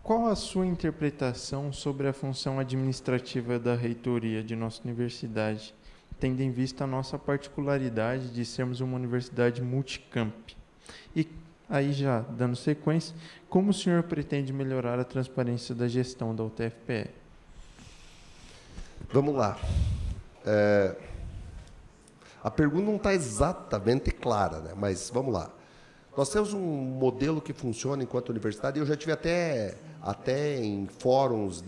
Qual a sua interpretação sobre a função administrativa da reitoria de nossa universidade, tendo em vista a nossa particularidade de sermos uma universidade multicamp? E aí, já dando sequência, como o senhor pretende melhorar a transparência da gestão da UTFPR? Vamos lá. A pergunta não está exatamente clara, né? Mas vamos lá. Nós temos um modelo que funciona enquanto universidade, e eu já tive até em fóruns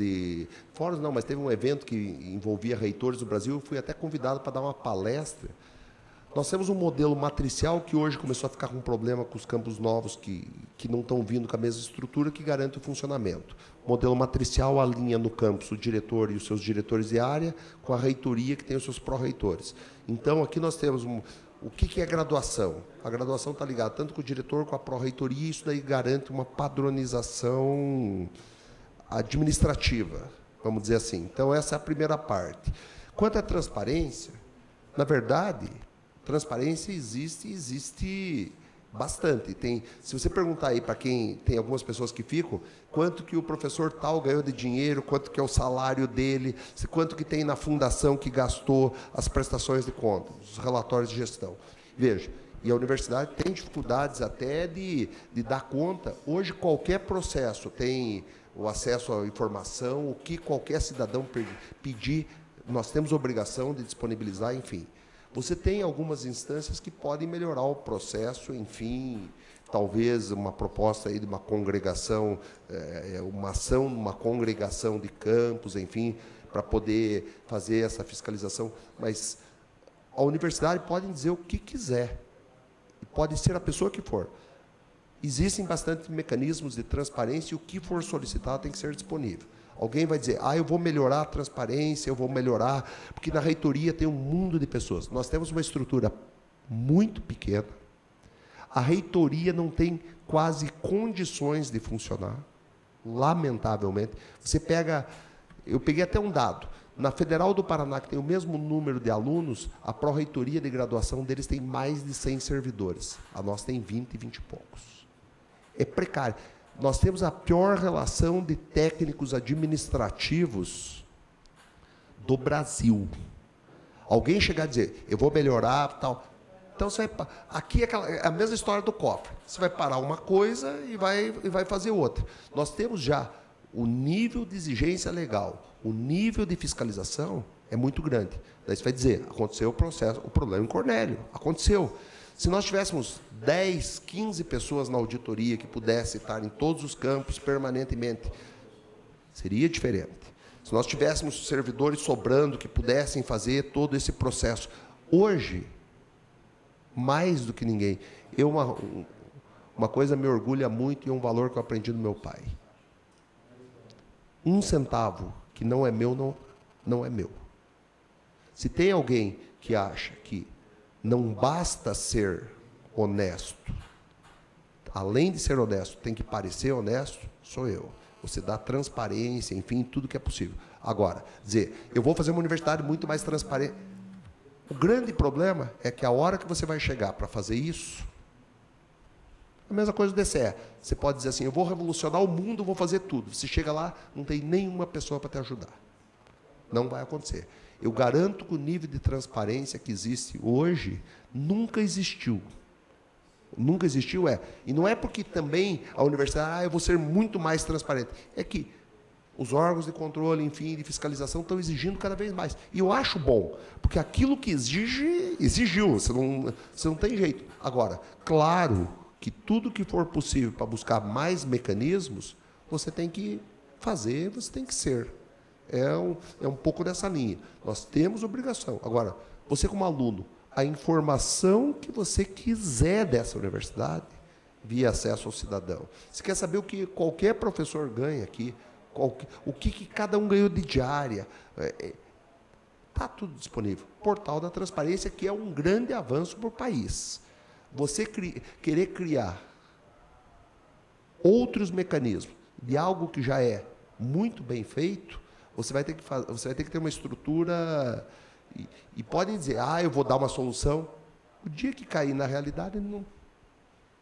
não, mas teve um evento que envolvia reitores do Brasil, eu fui até convidado para dar uma palestra. Nós temos um modelo matricial que hoje começou a ficar com problema com os campos novos que não estão vindo com a mesma estrutura que garante o funcionamento. O modelo matricial alinha no campus o diretor e os seus diretores de área com a reitoria que tem os seus pró-reitores. Então, aqui nós temos o que é graduação? A graduação está ligada tanto com o diretor, com a pró-reitoria, e isso daí garante uma padronização administrativa, vamos dizer assim. Então, essa é a primeira parte. Quanto à transparência, na verdade, transparência existe bastante. Se você perguntar aí para quem, tem algumas pessoas que ficam, quanto que o professor tal ganhou de dinheiro, quanto que é o salário dele, quanto que tem na fundação que gastou, as prestações de conta, os relatórios de gestão. Veja, e a universidade tem dificuldades até de dar conta. Hoje, qualquer processo tem o acesso à informação, o que qualquer cidadão pedir, nós temos obrigação de disponibilizar, enfim. Você tem algumas instâncias que podem melhorar o processo, enfim, talvez uma proposta aí de uma congregação, uma ação, uma congregação de campos, enfim, para poder fazer essa fiscalização. Mas a universidade pode dizer o que quiser, e pode ser a pessoa que for. Existem bastante mecanismos de transparência e o que for solicitado tem que ser disponível. Alguém vai dizer, eu vou melhorar a transparência, eu vou melhorar, porque na reitoria tem um mundo de pessoas. Nós temos uma estrutura muito pequena, a reitoria não tem quase condições de funcionar, lamentavelmente. Eu peguei até um dado, na Federal do Paraná, que tem o mesmo número de alunos, a pró-reitoria de graduação deles tem mais de 100 servidores, a nossa tem 20 e poucos. É precário. Nós temos a pior relação de técnicos administrativos do Brasil. Alguém chegar a dizer, eu vou melhorar, tal. Então, aqui é a mesma história do cofre. Você vai parar uma coisa e vai fazer outra. Nós temos já o nível de exigência legal, o nível de fiscalização é muito grande. Daí você vai dizer, aconteceu o problema em Cornélio, aconteceu. Se nós tivéssemos 10, 15 pessoas na auditoria que pudessem estar em todos os campos permanentemente, Seria diferente. Se nós tivéssemos servidores sobrando que pudessem fazer todo esse processo. Hoje, mais do que ninguém, uma coisa me orgulha muito e é um valor que eu aprendi do meu pai. 1 centavo que não é meu, não é meu. Se tem alguém que acha que não basta ser honesto, além de ser honesto, tem que parecer honesto, sou eu. Você dá transparência, enfim, tudo que é possível. Agora, dizer, eu vou fazer uma universidade muito mais transparente. O grande problema é que a hora que você vai chegar para fazer isso, a mesma coisa do DCE. Você pode dizer assim, eu vou revolucionar o mundo, vou fazer tudo. Você chega lá, não tem nenhuma pessoa para te ajudar. Não vai acontecer. Eu garanto que o nível de transparência que existe hoje nunca existiu. Nunca existiu, e não é porque também a universidade, eu vou ser muito mais transparente. É que os órgãos de controle, enfim, de fiscalização estão exigindo cada vez mais. E eu acho bom, porque aquilo que exigiu, você não tem jeito. Agora, claro que tudo que for possível para buscar mais mecanismos, você tem que fazer, você tem que ser. É um pouco dessa linha. Nós temos obrigação. Agora, você como aluno, a informação que você quiser dessa universidade, via acesso ao cidadão. Você quer saber o que qualquer professor ganha aqui, o que cada um ganhou de diária, está tudo disponível. Portal da Transparência, que é um grande avanço para o país. Você querer criar outros mecanismos de algo que já é muito bem feito, você vai ter que ter uma estrutura. E podem dizer, eu vou dar uma solução. O dia que cair na realidade,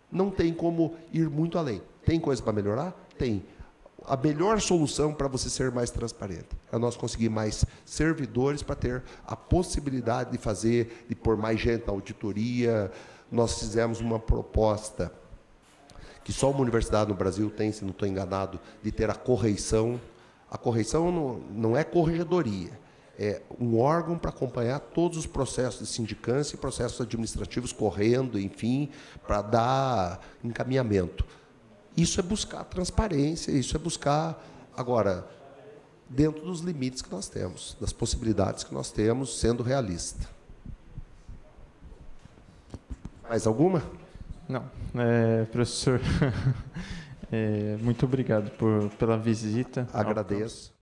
não tem como ir muito além. Tem coisa para melhorar? Tem. A melhor solução para você ser mais transparente é nós conseguir mais servidores para ter a possibilidade de pôr mais gente na auditoria. Nós fizemos uma proposta que só uma universidade no Brasil tem, se não estou enganado, de ter a correição. A correição não é corregedoria. É um órgão para acompanhar todos os processos de sindicância e processos administrativos correndo, enfim, para dar encaminhamento. Isso é buscar transparência, isso é buscar, agora, dentro dos limites que nós temos, das possibilidades que nós temos, sendo realista. Mais alguma? Não. Professor, muito obrigado pela visita. Agradeço.